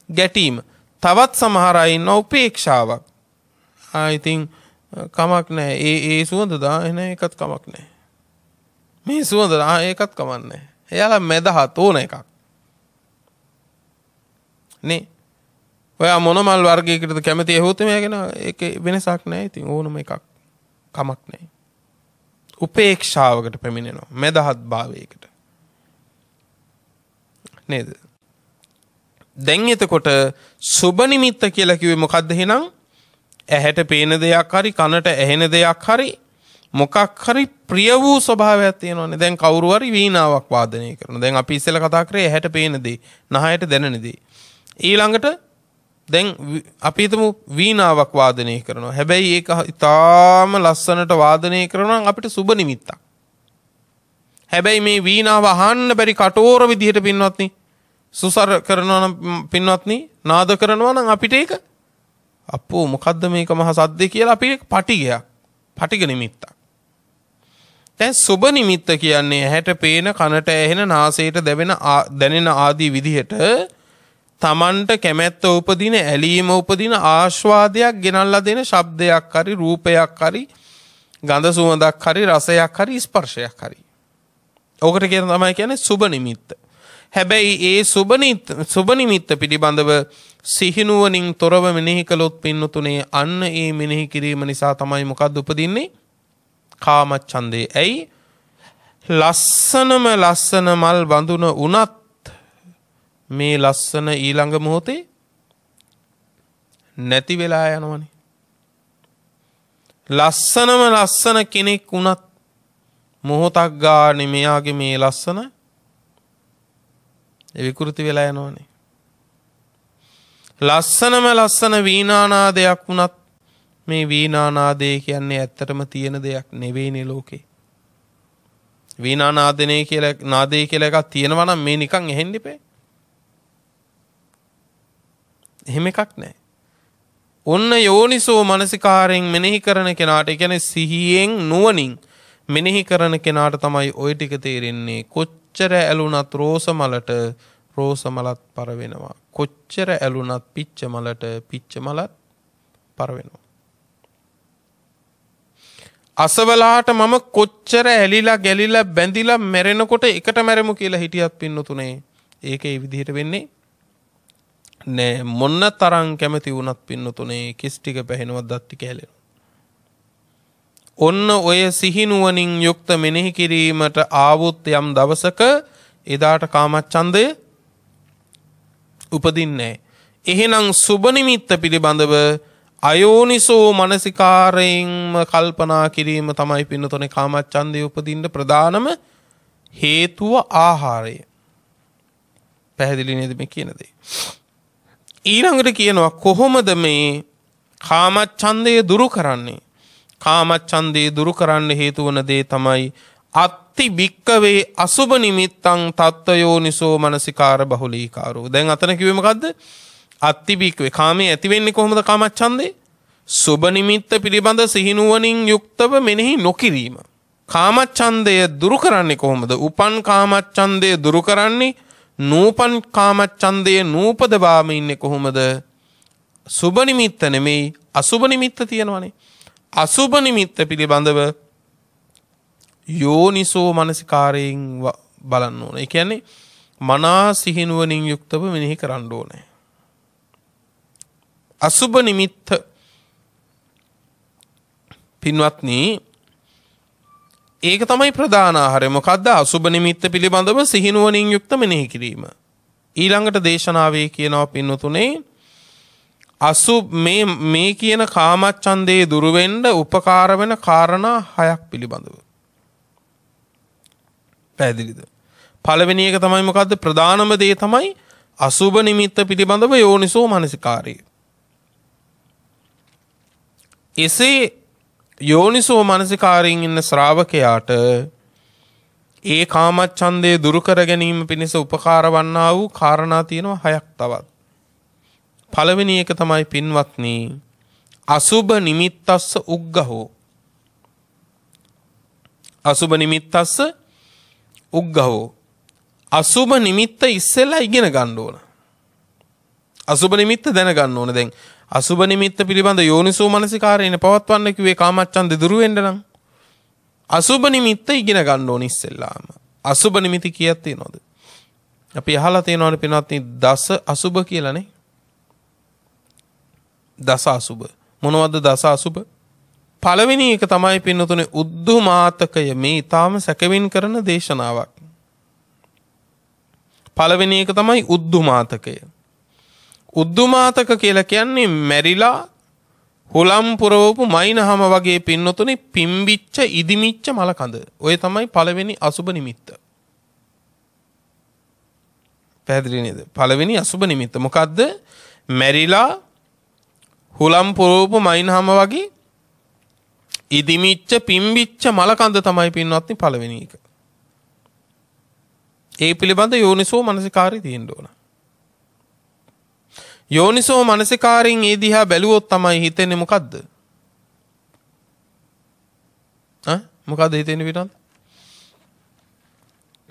ගැටීම. තවත් සමහර අය ඉන්න උපේක්ෂාවක්. ඉතින් කමක් නැහැ. ඒ සුවඳ දා එන එකත් කමක් නැහැ. මේ සුවඳ දා ඒකත් කමක් නැහැ. එයාලා මැදහත් ඕන එකක්. නේ. ඔයා මොන මල් වර්ගයකටද කැමති ඇහුවොත් මෙයාගෙන ඒක වෙනසක් නැහැ. ඉතින් ඕනම එකක් කමක් නැහැ. උපේක්ෂාවකට පැමිණෙනවා. මැදහත් භාවයකට. නේද? දැන් එතකොට සුබ නිමිත්ත කියලා කිව්වේ මොකද්ද එහෙනම්? ඇහැට පේන දෙයක් හරි කනට ඇහෙන දෙයක් හරි මොකක් හරි ප්‍රිය වූ ස්වභාවයක් තියෙනවානේ. දැන් කවුරු හරි වීණාවක් වාදනය කරනවා. දැන් අපි ඉස්සෙල්ලා කතා කරේ ඇහැට පේන දේ, නහයට දැනෙන දේ. ඊළඟට දැන් අපි හිතමු වීණාවක් වාදනය කරනවා. හැබැයි ඒක ඉතාම ලස්සනට වාදනය කරනවා නම් අපිට සුබ නිමිත්තක්. හැබැයි මේ වීණාව අහන්න බැරි කටෝර විදිහට පින්වත්නි සුසර කරනවා නම් පින්වත්නි නාද කරනවා නම් අපිට ඒක අපෝ මොකද්ද මේක මහ සද්දේ කියලා අපි පටිගයක්. පටිග නිමිත්තක්. දැන් සුබ නිමිත්ත කියන්නේ ඇහැට පේන කනට ඇහෙන නාසයට දැනෙන ආදී විදිහට තමන්ට කැමැත්ත උපදින ඇලීම උපදින ආස්වාදයක් ගෙනල්ලා දෙන ශබ්දයක් හරි රූපයක් හරි ගඳ සුවඳක් හරි රසයක් හරි ස්පර්ශයක් හරි. ඕකට කියන තමයි කියන්නේ සුබ නිමිත්ත. හැබැයි ඒ සුබ නිමිත්ත පිළිබඳව සිහිනුවණින් තොරව මෙනෙහි කළොත් පින්නතුනේ අන්න ඒ මෙනෙහි කිරීම නිසා තමයි මොකද්ද උපදින්නේ? කාමච්ඡන්දේ. ඇයි? ලස්සනම ලස්සන මල් බඳුන උනත් මේ ලස්සන ඊළඟ මොහොතේ නැති වෙලා යනවනේ. ලස්සනම ලස්සන කෙනෙක් උනත් මොහොතක් ගානේ මෙයාගේ මේ ලස්සන විකෘති වෙලා යනවනේ. ලස්සනම ලස්සන වීණානාදයක් වුණත් මේ වීණානාදය කියන්නේ ඇත්තටම තියෙන දෙයක් නෙවෙයිනේ ලෝකේ. වීණානාදනේ කියලා නාදේ කියලා එකක් තියෙනවා නම් මේ නිකන් ඇහෙන්න ඉපේ. එහෙම එකක් නැහැ. ඔන්න යෝනිසෝ මනසිකාරයෙන් මෙනෙහි කරන කෙනාට, ඒ කියන්නේ සිහියෙන් නුවණින් මෙනෙහි කරන කෙනාට තමයි ওই ටික තේරෙන්නේ. කොච්චර ඇලුනත් රෝස මලට රෝස මලත් පර වෙනවා. කොච්චර ඇලුනත් පිච්ච මලට පිච්ච මලත් පර වෙනවා. අසවලාට මම කොච්චර ඇලිලා ගැලිලා බැඳිලා මැරෙනකොට එකට මැරෙමු කියලා හිටියත් පින්නතුනේ ඒක ඒ විදිහට වෙන්නේ නෑ. මොන්න තරම් කැමති වුණත් පින්නතුනේ කිස් ටික පැහෙනවා දත් ටික හැලෙනවා. ඔන්න ඔය සිහිනුවණින් යුක්ත මෙනෙහි කිරීමට ආවොත් යම් දවසක එදාට කාමච්ඡන්දය උපදින්නේ. එහෙනම් සුබ නිමිත්ත පිළිබඳව අයෝනිසෝ මනසිකාරයෙන්ම කල්පනා කිරීම තමයි පින්නතොනේ කාමච්ඡන්දය උපදින්න ප්‍රධානම හේතුව ආහාරය. පැහැදිලි නේද මේ කියන දේ? ඊළඟට කියනවා කොහොමද මේ කාමච්ඡන්දය දුරු කරන්නේ? කාමච්ඡන්දේ දුරු කරන්න හේතු වන දේ තමයි අත්ති භික්කවේ අසුබ නිමිත්තං තත්ත්වයෝනිසෝ මනසිකාර බහුලීකාරෝ. දැන් අතන කිව්වේ මොකද්ද? අත්ති භික්කවේ කාමයේ ඇති වෙන්නේ කොහොමද කාමච්ඡන්දේ? සුබ නිමිත්ත පිළිබඳ සිහිනුවණින් යුක්තව මෙනෙහි නොකිරීම. කාමච්ඡන්දය දුරු කරන්නේ කොහොමද? උපන් කාමච්ඡන්දය දුරු කරන්නේ නූපන් කාමච්ඡන්දය නූපදවාම ඉන්නේ කොහොමද? සුබ නිමිත්ත නෙමෙයි අසුබ නිමිත්ත තියෙනවනේ. අසුබ නිමිත්ත පිළිබඳව යෝනිසෝ මනසිකාරයෙන් බලන්න ඕන. ඒ කියන්නේ මනා සිහිනුවණින් යුක්තව මෙනෙහි කරන්න ඕනේ. අසුබ නිමිත්ත පින්වත්නි ඒක තමයි ප්‍රධාන ආහාරය. මොකද්ද? අසුබ නිමිත්ත පිළිබඳව සිහිනුවණින් යුක්ත මෙනෙහි කිරීම. ඊළඟට දේශනාවේ කියනවා පින්වතුනේ මේ කියන කාමච්ඡන්දේ දුරු වෙන්න උපකාර වෙන කාරණා 6ක් පිළිබඳව. පැහැදිලිද? පළවෙනි එක තමයි මොකද්ද? ප්‍රධානම දේ තමයි අසුබ නිමිත්ත පිළිබඳව යෝනිසෝ මනසිකාරය. එසේ යෝනිසෝ මනසිකාරයෙන් ඉන්න ශ්‍රාවකයාට ඒ කාමච්ඡන්දේ දුරු කර ගැනීම පිණිස උපකාර වන්නා වූ කාරණා තියෙනවා 6ක් තවත්. පළවෙනි එක තමයි පින්වත්නි අසුබ නිමිත්තස්ස උග්ගහෝ. අසුබ නිමිත්තස්ස උග්ගහෝ. අසුබ නිමිත්ත ඉස්සෙල්ලා ඉගෙන ගන්න ඕන. අසුබ නිමිත්ත දැනගන්න ඕන. දැන් අසුබ නිමිත්ත පිළිබඳ යෝනිසෝ මනසිකාරයෙන් පවත්වන්න කිව්වේ කාමච්ඡන්දේ දුරු වෙන්න නම් අසුබ නිමිත්ත ඉගෙන ගන්න ඕන ඉස්සෙල්ලාම. අසුබ නිමිති කීයක් තියෙනවද? අපි අහලා තියෙනවනේ පින්වත්නි දස අසුබ කියලානේ. දස අසුබ. මොනවද දස අසුබ? පළවෙනි එක තමයි පින්නතුනේ උද්ධමාතකය. මේ ඊටාම සැකවින් කරන දේශනාවක්. පළවෙනි එක තමයි උද්ධමාතකය. උද්ධමාතක කියලා කියන්නේ මැරිලා හුලම් පුරවපු මයින්හම වගේ පින්නතුනේ පිම්බිච්ච ඉදිමිච්ච මලකඳ. ඔය තමයි පළවෙනි අසුබ නිමිත්ත. පැහැදිලි නේද? පළවෙනි අසුබ නිමිත්ත මොකද්ද? මැරිලා හුලම් පුරවපු මයින්හම වගේ ඉදිමිච්ච පිම්බිච්ච මලකඳ තමයි පින්වත්නි පළවෙනි එක. ඒ පිළිබඳ යෝනිසෝ මනසිකාරය තියෙන්න ඕන. යෝනිසෝ මනසිකාරයෙන් ඒ දිහා බැලුවොත් තමයි හිතෙන්නේ මොකද්ද? මොකද්ද හිතෙන්නේ පිටත්?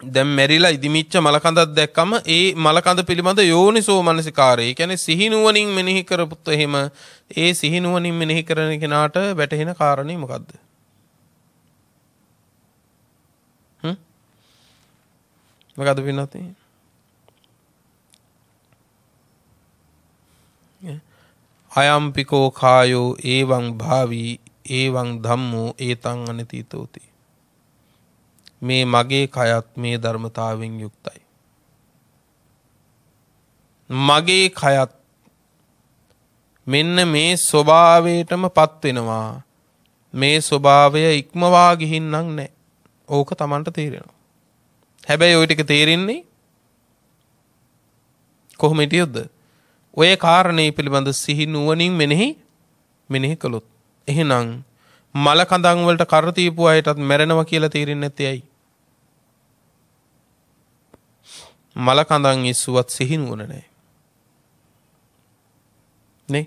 දැන් මෙරිලා ඉදිමිච්ච මලකඳක් දැක්කම ඒ මලකඳ පිළිබඳ යෝනිසෝ මනසිකාරය. ඒ කියන්නේ සිහිනුවණින් මෙනෙහි කරපුත් එහෙම ඒ සිහිනුවණින් මෙනෙහි කරන කෙනාට වැටහෙන කාරණේ මොකද්ද? මොකද්ද පින්නත්? අයම්පිකෝ කායෝ ඒවං භාවී ඒවං ධම්මෝ ඒතං අනතීතෝති. මේ මගේ කයත් මේ ධර්මතාවයෙන් යුක්තයි. මගේ කයත් මෙන්න මේ ස්වභාවයටම පත් වෙනවා. මේ ස්වභාවය ඉක්මවා ගිහින් නැහැ. ඕක Tamanට තේරෙනවා. හැබැයි ওই ටික තේරෙන්නේ කොහොම හිටියොත්ද? ඔය කාරණේ පිළිබඳ සිහි නුවණින් මෙනෙහි කළොත්. එහෙනම් මල කඳන් වලට කර තියපු අයටත් මැරෙනවා කියලා තේරෙන්නේ නැත්තේ ඇයි? මල කඳන් ඉස්සුවත් සිහි නුවණ නැහැ. නේ?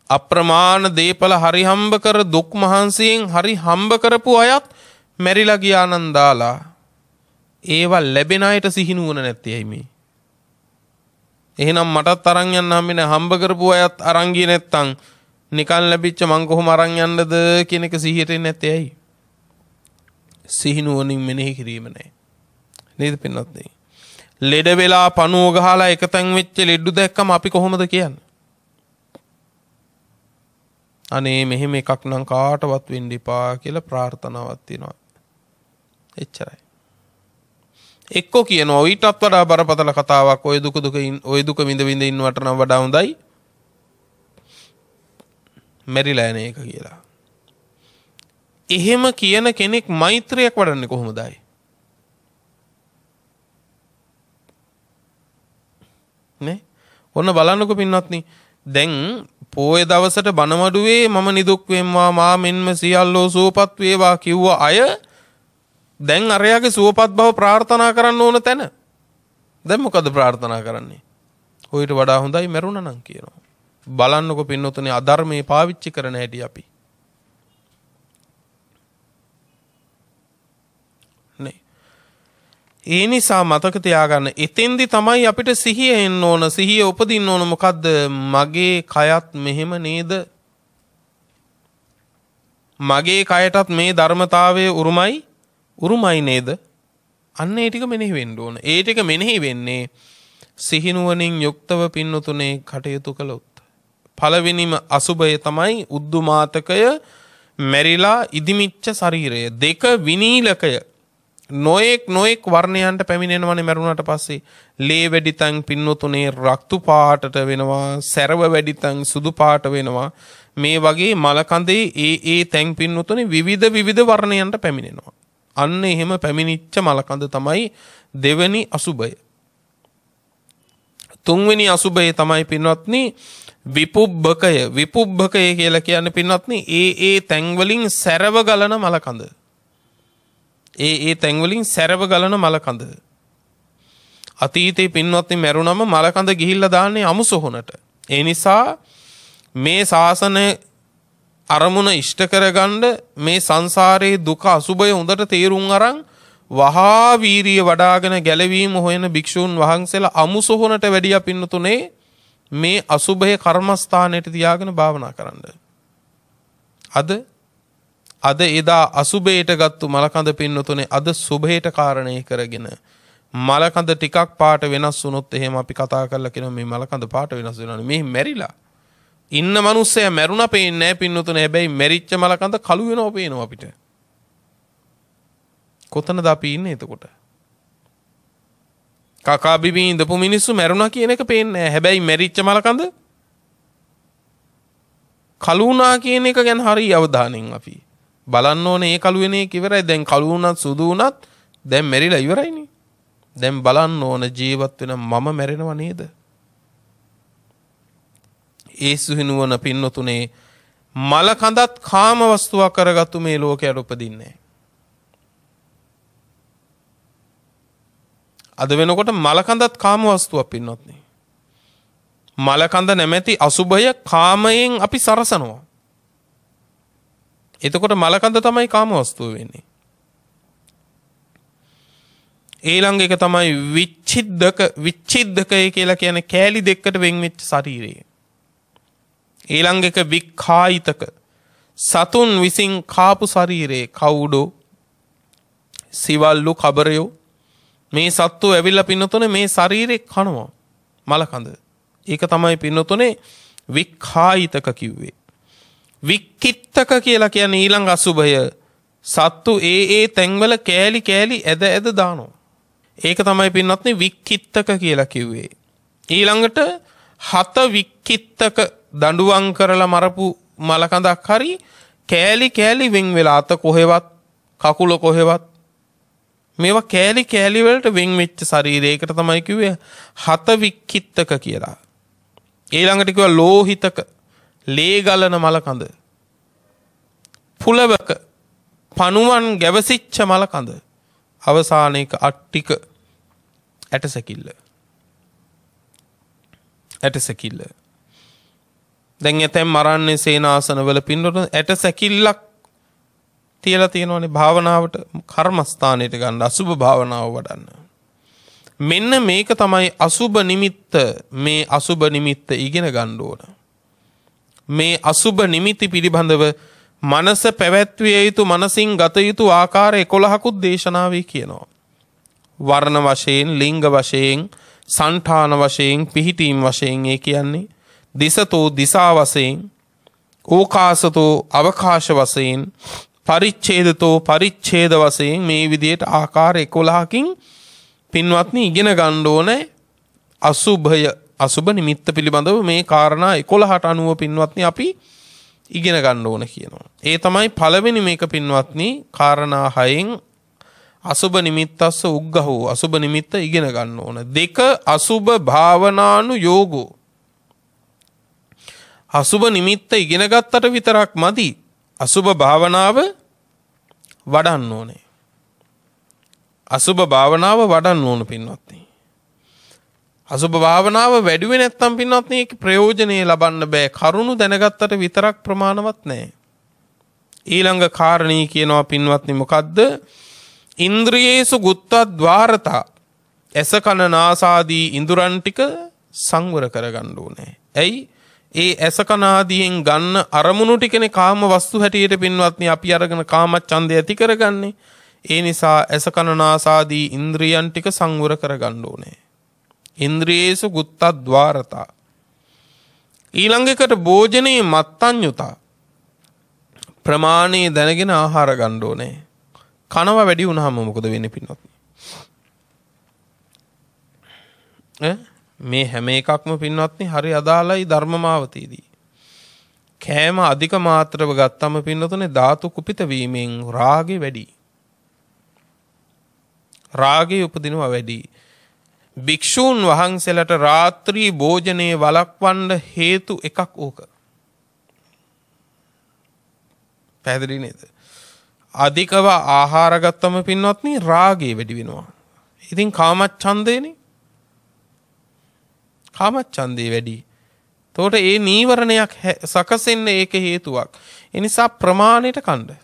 අප්‍රමාණ දීපල හරි හම්බ කර දුක් මහන්සියෙන් හරි හම්බ කරපු අයත් මැරිලා ගියානම් දාලා ඒවා ලැබෙන අයට සිහි නුවණ නැත්තේ ඇයි මේ? එහෙනම් මටත් අරන් යන්න හම්බෙන්නේ හම්බ කරපු අයත් අරන් ගියේ නැත්තම් නිකන් ලැබිච්ච මං කොහොම අරන් යන්නද කියන එක සිහියට එන්නේ නැත්තේ ඇයි? සිහි නුවණින් මෙනෙහි කිරීම නැහැ. නේද පින්වත්නි? ලෙඩ වෙලා පණුව ගහලා එකතෙන් වෙච්ච ලෙඩු දැක්කම අපි කොහොමද කියන්නේ? අනේ මෙහෙම එකක් නම් කාටවත් වෙන්න එපා කියලා ප්‍රාර්ථනාවක් තියෙනවා. එච්චරයි. එක්කෝ කියනවා ඊටත් වඩා බරපතල කතාවක් ඔය දුක විඳ ඉන්නවට නම් වඩා හොඳයි මැරිලා යන එක කියලා. එහෙම කියන කෙනෙක් මෛත්‍රියක් වඩන්නේ කොහොමදයි? නේ? ඔන්න බලන්නකො පින්වත්නි. දැන් පොයේ දවසට බණමඩුවේ මම නිදුක් වෙම්වා මා මෙන්ම සියල්ලෝ සුවපත් වේවා කිව්ව අය දැන් අරයාගේ සුවපත් බව ප්‍රාර්ථනා කරන්න ඕන තැන. දැන් මොකද ප්‍රාර්ථනා කරන්නේ? ඔයිට වඩා හොඳයි මැරුණා නම් කියනවා. බලන්නකො පින්නතුනේ අධර්මයේ පාවිච්චි කරන හැටි අපි. නේ. ඒ නිසා මතක තියාගන්න එතෙන්දි තමයි අපිට සිහිය එන්න ඕන. සිහිය උපදින්න ඕන මොකද්ද? මගේ කයත් මෙහෙම නේද? මගේ කයටත් මේ ධර්මතාවයේ උරුමයි නේද? අන්න ඒ ටික මෙනෙහි වෙන්න ඕන. ඒ ටික මෙනෙහි වෙන්නේ සිහිනුවණින් යුක්තව පින්නතුනේ කටයුතු කළොත්. පළවෙනිම අසුභය තමයි උද්දුමාතකය මෙරිලා ඉදිමිච්ච ශරීරය. දෙක විනීලකය. නොඑක් වර්ණයන්ට පැමිණෙනවනේ මරුණාට පස්සේ. ලේ වැඩි තැන් පින්නතුනේ රක්තු පාටට වෙනවා, සැරව වැඩි තැන් සුදු පාට වෙනවා. මේ වගේ මලකඳේ ඒ තැන් පින්නතුනේ විවිධ වර්ණයන්ට පැමිණෙනවා. අන්න එහෙම පැමිණිච්ච මලකඳ තමයි දෙවෙනි අසුභය. තුන්වෙනි අසුභය තමයි පින්වත්නි විපුබ්බකය. විපුබ්බකය කියලා කියන්නේ පින්වත්නි ඒ තැන් වලින් සැරව ගලන මලකඳ. ඒ තැන් වලින් සැරව ගලන මලකඳ. අතීතේ පින්වත්නි මැරුණම මලකඳ ගිහිල්ලා දාන්නේ අමුසොහොනට. ඒ නිසා මේ ශාසනය අරමුණ ඉෂ්ට කරගන්න මේ සංසාරයේ දුක අසුභය හොඳට තේරුම් අරන් වහා වීරිය වඩාගෙන ගැලවීම හොයන භික්ෂූන් වහන්සේලා අමුසොහොනට වැඩියා පින්නතුනේ මේ අසුභය කර්මස්ථානයට තියාගෙන භාවනා කරන්න. අද එදා අසුභයට ගත්තු මලකඳ පින්නතුනේ අද සුභයට කාරණේ කරගෙන මලකඳ ටිකක් පාට වෙනස් වුණොත් එහෙම අපි කතා කරලා කියනවා මේ මලකඳ පාට වෙනස් වෙනවා. මේ මැරිලා ඉන්න මිනිස්සයා මැරුණා පේන්නේ නැහැ පින්නතුනේ. හැබැයි මැරිච්ච මලකඳ කළු වෙනවා පේනවා අපිට. කොතනද අපි ඉන්නේ එතකොට? කකා බිබී ඉඳපු මිනිස්සු මැරුණා කියන එක පේන්නේ නැහැ. හැබැයි මැරිච්ච මලකඳ කළු වුණා කියන එක ගැන හරි අවධානයෙන් අපි බලන්න ඕනේ. ඒ කළු වෙන එක ඉවරයි. දැන් කළු වුණත් සුදු වුණත් දැන් මැරිලා ඉවරයිනේ. දැන් බලන්න ඕන ජීවත් වෙන මම මැරෙනව නේද? ඒ සුහිනුවන පින්නතුනේ මල කඳත් කාම වස්තුවක් කරගත්තු මේ ලෝකයට උපදින්නේ. අද වෙනකොට මල කඳත් කාම වස්තුවක් පින්නොත්නේ. මලකඳ නැමැති අසුභය කාමයෙන් අපි සරසනවා. එතකොට මලකඳ තමයි කාම වස්තුව වෙන්නේ. ඊළඟ එක තමයි විච්ඡිද්දකය කියලා කියන්නේ කෑලි දෙකකට වෙන් වෙච්ච ශරීරය. ඊළඟ එක වික්ඛායිතක සතුන් විසින් කාපු ශරීරේ කවුඩෝ සිවල්ලු කබරයෝ මේ සත්තු ඇවිල්ලා පින්නතුනේ මේ ශරීරේ කනවා මලකඳ. ඒක තමයි පින්නතුනේ වික්ඛායිතක කිව්වේ. වික්කිත්තක කියලා කියන්නේ ඊළඟ අසුභය සත්තු ඒ තැන්වල කෑලි කෑලි ඇද දානවා. ඒක තමයි පින්නත්නේ වික්කිත්තක කියලා කිව්වේ. ඊළඟට හත වික්කිත්තක දඬුවම් කරලා මරපු මලකඳක් හරි කෑලි කෑලි වෙන් වෙලා අත කොහෙවත් කකුල කොහෙවත් මේවා කෑලි කෑලි වලට වෙන් වෙච්ච ශරීරයකට තමයි කිව්වේ හත වික්කිත්තක කියලා. ඊළඟට කිව්වා ලෝහිතක ලේ ගලන මලකඳ. පුලවක පණුවන් ගැවසිච්ච මලකඳ. අවසානයේක අට්ටික ඇටසැකිල්ල. ඇටසැකිල්ල. දැන් ඇතැම් මරන්නේ සේනාසනවල පින්නොට ඇටසැකිල්ලක් තියලා තියෙනවානේ භාවනාවට කර්මස්ථානයට ගන්න අසුබ භාවනාව වඩන්න. මෙන්න මේක තමයි අසුබ නිමිත්ත. මේ අසුබ නිමිත්ත ඉගෙන ගන්න ඕන. මේ අසුබ නිමිති පිළිබඳව මනස පැවැත්විය යුතු මනසින් ගත යුතු ආකාර 11කුත් දේශනාවේ කියනවා. වර්ණ වශයෙන්, ලිංග වශයෙන්, සංඨාන වශයෙන්, පිහිටීම් වශයෙන් ඒ කියන්නේ දිසතෝ දිසා වශයෙන්, ඕකාසතෝ අවකාශ වශයෙන්, පරිච්ඡේදතෝ පරිච්ඡේද වශයෙන් මේ විදිහට ආකාර 11කින් පින්වත්නි ඉගෙන ගන්න ඕනේ අසුභය අසුභ නිමිත්ත පිළිබඳව මේ කාරණා 11ට අනුව පින්වත්නි අපි ඉගෙන ගන්න ඕන කියනවා. ඒ තමයි පළවෙනි මේක පින්වත්නි කාරණා 6න් අසුභ නිමිත්තස්ස උග්ගහෝ අසුභ නිමිත්ත ඉගෙන ගන්න ඕන. 2 අසුභ භාවනානු යෝගෝ. අසුභ නිමිත්ත ඉගෙන ගත්තට විතරක් මදි. අසුභ භාවනාව වඩන්න ඕනේ. අසුභ භාවනාව වඩන්න ඕන පින්වත්නි. අසුභ භාවනාව වැඩිවෙ නැත්නම් පින්වත්නි ඒක ප්‍රයෝජනෙ ලබන්න බෑ. කරුණු දැනගත්තට විතරක් ප්‍රමාණවත් නෑ. ඊළඟ කාරණී කියනවා පින්වත්නි මොකද්ද? ඉන්ද්‍රියේසු ගුත්තද්වාරතා. ඇස කන නාසාදී ඉඳුරන් ටික සංවර කරගන්න ඕනේ. ඇයි? ඒ ඇස කන ආදීන් ගන්න අරමුණු ටිකනේ කාම වස්තු හැටියට පින්වත්නි අපි අරගෙන කාමච්ඡන්දය ඇති කරගන්නේ. ඒ නිසා ඇස කන නාසාදී ඉන්ද්‍රියන් ටික සංවර කරගන්න ඕනේ. ඉන්ද්‍රියේසු ගුත්තද්වාරතා. ඊළඟ එකට භෝජනේ මත්තඤ්ඤුතා. ප්‍රමාණය දැනගෙන ආහාර ගන්න ඕනේ. කනවා වැඩි වුණාම මොකද වෙන්නේ පින්වත්නි? මේ හැම එකක්ම පින්වත්නි හරි අදාළයි ධර්මමාවතීදී. කෑම අධික මාත්‍රව ගත්තම පින්වතුනේ ධාතු කුපිත වීමෙන් රාගේ වැඩි. රාගේ උපදිනවා වැඩි. භික්ෂූන් වහන්සේලාට රාත්‍රී භෝජනයේ වළක්වන්න හේතු එකක් ඕක. පැහැදිලි නේද? අධිකව ආහාර ගත්තම පින්වත්නි රාගේ වැඩි වෙනවා. ඉතින් කාමච්ඡන්දේනේ. කාමච්ඡන්දේ වැඩි. එතකොට ඒ නීවරණයක් සකසෙන්න ඒක හේතුවක්. ඒ නිසා ප්‍රමාණයට කන්න.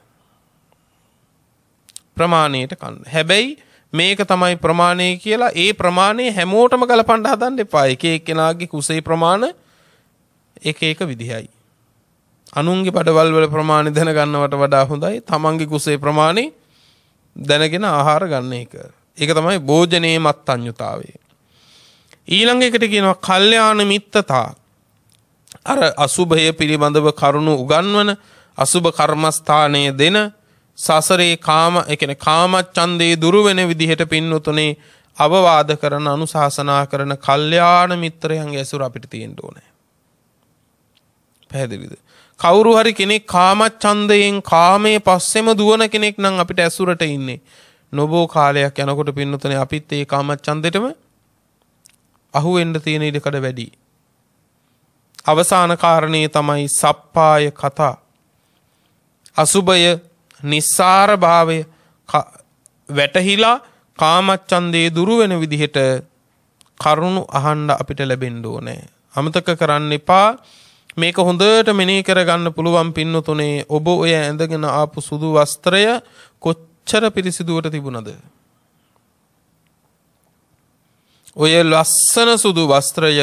ප්‍රමාණයට කන්න. හැබැයි මේක තමයි ප්‍රමාණය කියලා ඒ ප්‍රමාණය හැමෝටම ගලපන්න හදන්න එපා. එක එක්කෙනාගේ කුසේ ප්‍රමාණ එක එක විදිහයි. අනුන්ගේ බඩවල් වල ප්‍රමාණය දැනගන්නවට වඩා හොඳයි තමන්ගේ කුසේ ප්‍රමාණය දැනගෙන ආහාර ගන්න එක. ඒක තමයි භෝජනයේ මත්තඤ්ඤුතාවය. ඊළඟ එකට කියනවා කල්යාණ මිත්තතා. අර අසුභය පිළිබඳව කරුණු උගන්වන අසුභ කර්මස්ථානයේ දෙන සසරේ කාම ඒ කියන්නේ කාමච්ඡන්දේ දුරු වෙන විදිහට පින්නතුනේ අවවාද කරන අනුශාසනා කරන කල්යාණ මිත්‍රයන්ගේ ඇසුර අපිට තියෙන්න ඕනේ. පැහැදිලිද? කවුරු හරි කෙනෙක් කාමච්ඡන්දයෙන් කාමයේ පස්සෙම දුවන කෙනෙක් නම් අපිට ඇසුරට ඉන්නේ. නොබෝ කාලයක් යනකොට පින්නතුනේ අපිත් ඒ කාමච්ඡන්දෙටම අහු වෙන්න තියෙන ඉඩකඩ වැඩි. අවසාන කාරණේ තමයි සප්පාය කතා. අසුභය නිස්සාර භාවය වැටහිලා කාමච්ඡන්දේ දුරු වෙන විදිහට කරුණු අහන්න අපිට ලැබෙන්න ඕනේ. අමතක කරන්න එපා. මේක හොඳට මෙනෙහි කරගන්න පුළුවන් පින්නතුනේ ඔබ ඔය ඇඳගෙන ආපු සුදු වස්ත්‍රය කොච්චර පිරිසිදුවට තිබුණද? ඔය ලස්සන සුදු වස්ත්‍රය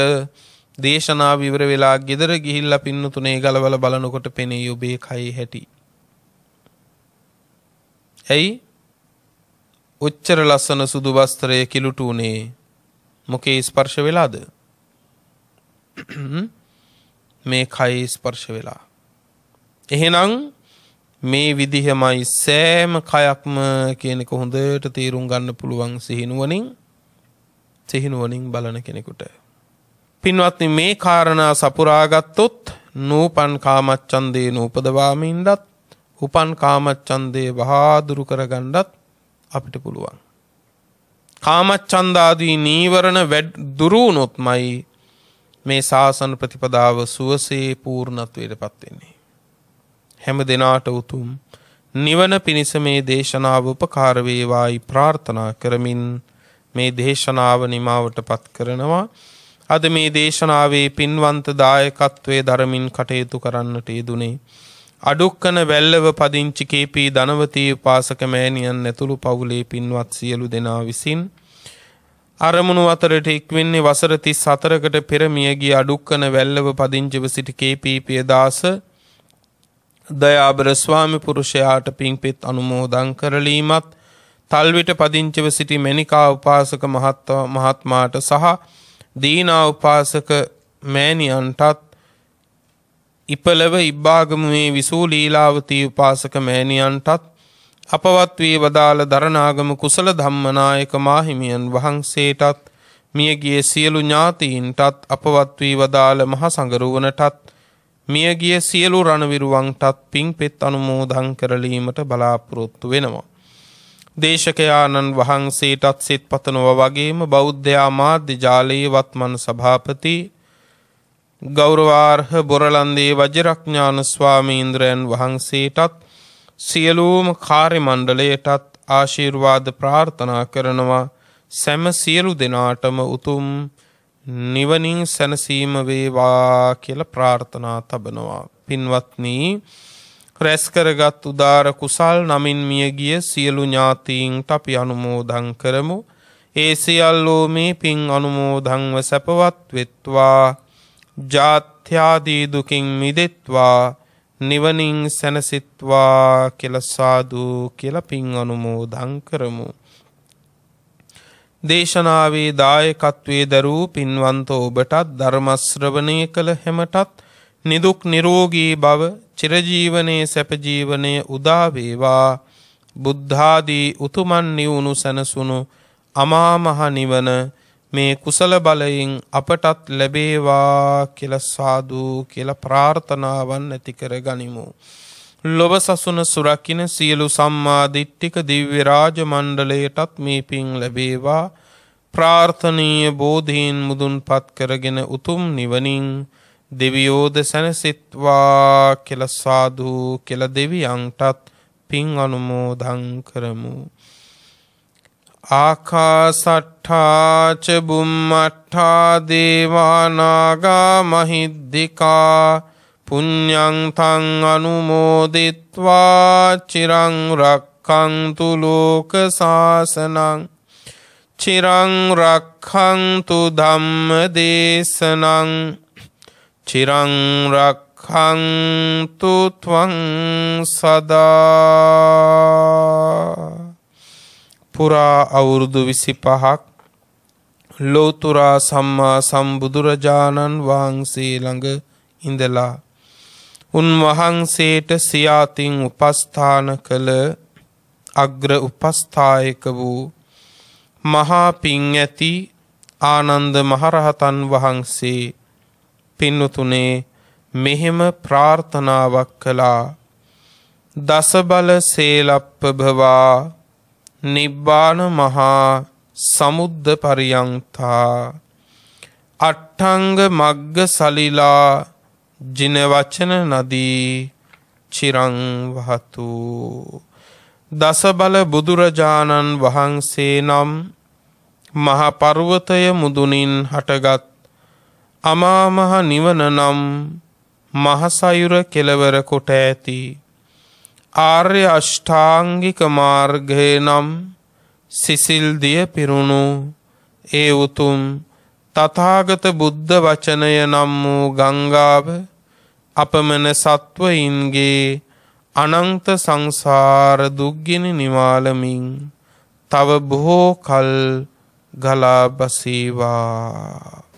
දේශනාව ඉවර වෙලා ගෙදර ගිහිල්ලා පින්නතුනේ ගලවලා බලනකොට පෙනේ ඔබේ කයේ හැටි. ඇයි? ඔච්චර ලස්සන සුදු වස්ත්‍රය කිලුට උනේ මොකේ ස්පර්ශ වෙලාද? මේ කයේ ස්පර්ශ වෙලා. එහෙනම් මේ විදිහමයි සෑම කයක්ම කියන එක හොඳට තේරුම් ගන්න පුළුවන් සිහිනුවණින් බලන කෙනෙකුට. පින්වත්නි, මේ කාරණා සපුරා ගත්තොත් නූපන් කාමච්ඡන්දේ නූපදවාමින්දත් උපන් කාමච්ඡන්දේ වහා දුරු කරගන්නත් අපිට පුළුවන්. කාමච්ඡන්දාදී නීවරණ දුරු වුණොත්මයි මේ ශාසන ප්‍රතිපදාව සුවසේ පූර්ණත්වයටපත් වෙන්නේ. හැම දිනාට උතුම් නිවන පිණිස මේ දේශනාව උපකාර වේවායි ප්‍රාර්ථනා කරමින් මේ දේශනාව නිමාවටපත් කරනවා. අද මේ දේශනාවේ පින්වන්ත දායකත්වයේ ධර්මින් කටයුතු කරන්නට යෙදුනේ අඩුක්කන වැල්ලව පදිංචි කේ.පී. ධනවතී උපාසක මෑණියන් ඇතුළු පවුලේ පින්වත් සියලු දෙනා විසින් අරමුණු අතරට එක්වෙන්නේ වසර 34කට පෙර මියගිය අඩුක්කන වැල්ලව පදිංචිව සිටි කේ.පී. පියදාස දයාබර ස්වාමි පුරුෂයාට පින්පෙත් අනුමෝදන් කරලීමත්, තල්විට පදිංචිව සිටි මණිකා උපාසක මහත්මාට සහ දීනා උපාසක මෑණියන්ටත්, ඉපලව ඉබ්බාගමුවේ විසූ ලීලාවතී උපාසක මෑණියන්ටත්, අපවත් වී වදාළ දරණාගම කුසල ධම්මනායක මාහිමියන් වහන්සේටත්, මියගිය සියලු ඥාතීන්ටත්, අපවත් වී වදාළ මහ සංඝරුවනටත්, මියගිය සියලු රණවිරුවන්ටත් පින්පෙත් අනුමෝදන් කරලීමට බලාපොරොත්තු වෙනවා. දේශකයාණන් වහන්සේටත් සිත පතනවා වගේම බෞද්ධ මාධ්‍ය ජාලයේ වත්මන් සභාපති ගෞරවාර්හ බොරලන්දේ වජිරඥාන ස්වාමීන්ද්‍රයන් වහන්සේටත් සියලුම කාර්ය මණ්ඩලයටත් ආශිර්වාද ප්‍රාර්ථනා කරනවා. සෑම සියලු දෙනාටම උතුම් නිවනින් සැනසීම වේවා කියලා ප්‍රාර්ථනා තබනවා. පින්වත්නි, රැස් කරගත් උදාර කුසල් නමින් මියගිය සියලු ඥාතීන්ට අපි අනුමෝදන් කරමු. ඒ සියල්ලෝ මේ පින් අනුමෝදන්ව සැපවත් වෙත්වා, ජාත්‍යාදී දුකින් මිදෙත්වා, නිවනින් සැනසෙත්වා කියලා සාදු කියලා පින් අනුමෝදන් කරමු. දේශනාවේ දායකත්වයේ දරූ පින්වන්ත ඔබටත්, ධර්ම ශ්‍රවණය කළ හැමටත් නිදුක් නිරෝගී භව, චිරජීවනයේ සැප ජීවනයේ උදා වේවා. බුද්ධාදී උතුමන් නිවුණු සැනසුණු අමා මහ නිවන මේ කුසල බලයෙන් අපටත් ලැබේවා කියලා සාදු කියලා ප්‍රාර්ථනාවන් ඇති කර ගනිමු. ලොව සසුන සුරකින්න සියලු සම්මා දිට්ඨික දිව්‍ය රාජ මණ්ඩලයටත් මේ පින් ලැබේවා. ප්‍රාර්ථනීය බෝධීන් මුදුන්පත් කරගෙන උතුම් නිවනින් දෙවියෝද සැනසෙත්වා කියලා සාදු කියලා දෙවියන්ටත් පින් අනුමෝදන් කරමු. ආකාසට්ඨා ච බුම්මට්ඨා දේවා නාග මහිද්దికා පුඤ්ඤං තං අනුමෝදිත්වා චිරං රක්ඛන්තු ලෝක සාසනං චිරං රක්ඛන්තු ධම්ම දේශනං චිරං රක්ඛන්තු ත්වං සදා. පුරා අවුරුදු 25ක් ලෝතුරා සම්මා සම්බුදුරජාණන් වහන්සේ ළඟ ඉඳලා උන්වහන්සේට සියාතින් උපස්ථාන කළ අග්‍ර උපස්ථායක වූ මහා පිං ඇති ආනන්ද මහරහතන් වහන්සේ පින්වතුනේ මෙහෙම ප්‍රාර්ථනාවක් කළා. දස බල සේලප්පභවා නිබ්බාන මහා සමුද්ද පරියන්තා අට්ඨංග මග්ග සලිලා ජින වචන නදී චිරං වහතු. දස බල බුදුරජාණන් වහන්සේ නම් මහ පර්වතය මුදුනින් හටගත් අමා මහ නිවන නම් මහසයුර කෙලවර කොට ඇති ආර්ය අෂ්ටාංගික මාර්ගය නම් සිසිල් දිය පිරුණු ඒ උතුම් තථාගත බුද්ධ වචනය නම් වූ ගංගාව අපමණ සත්වයින්ගේ අනන්ත සංසාර දුක්ගිනි නිවාලමින් තව බොහෝ කල් ගලා බසීවා.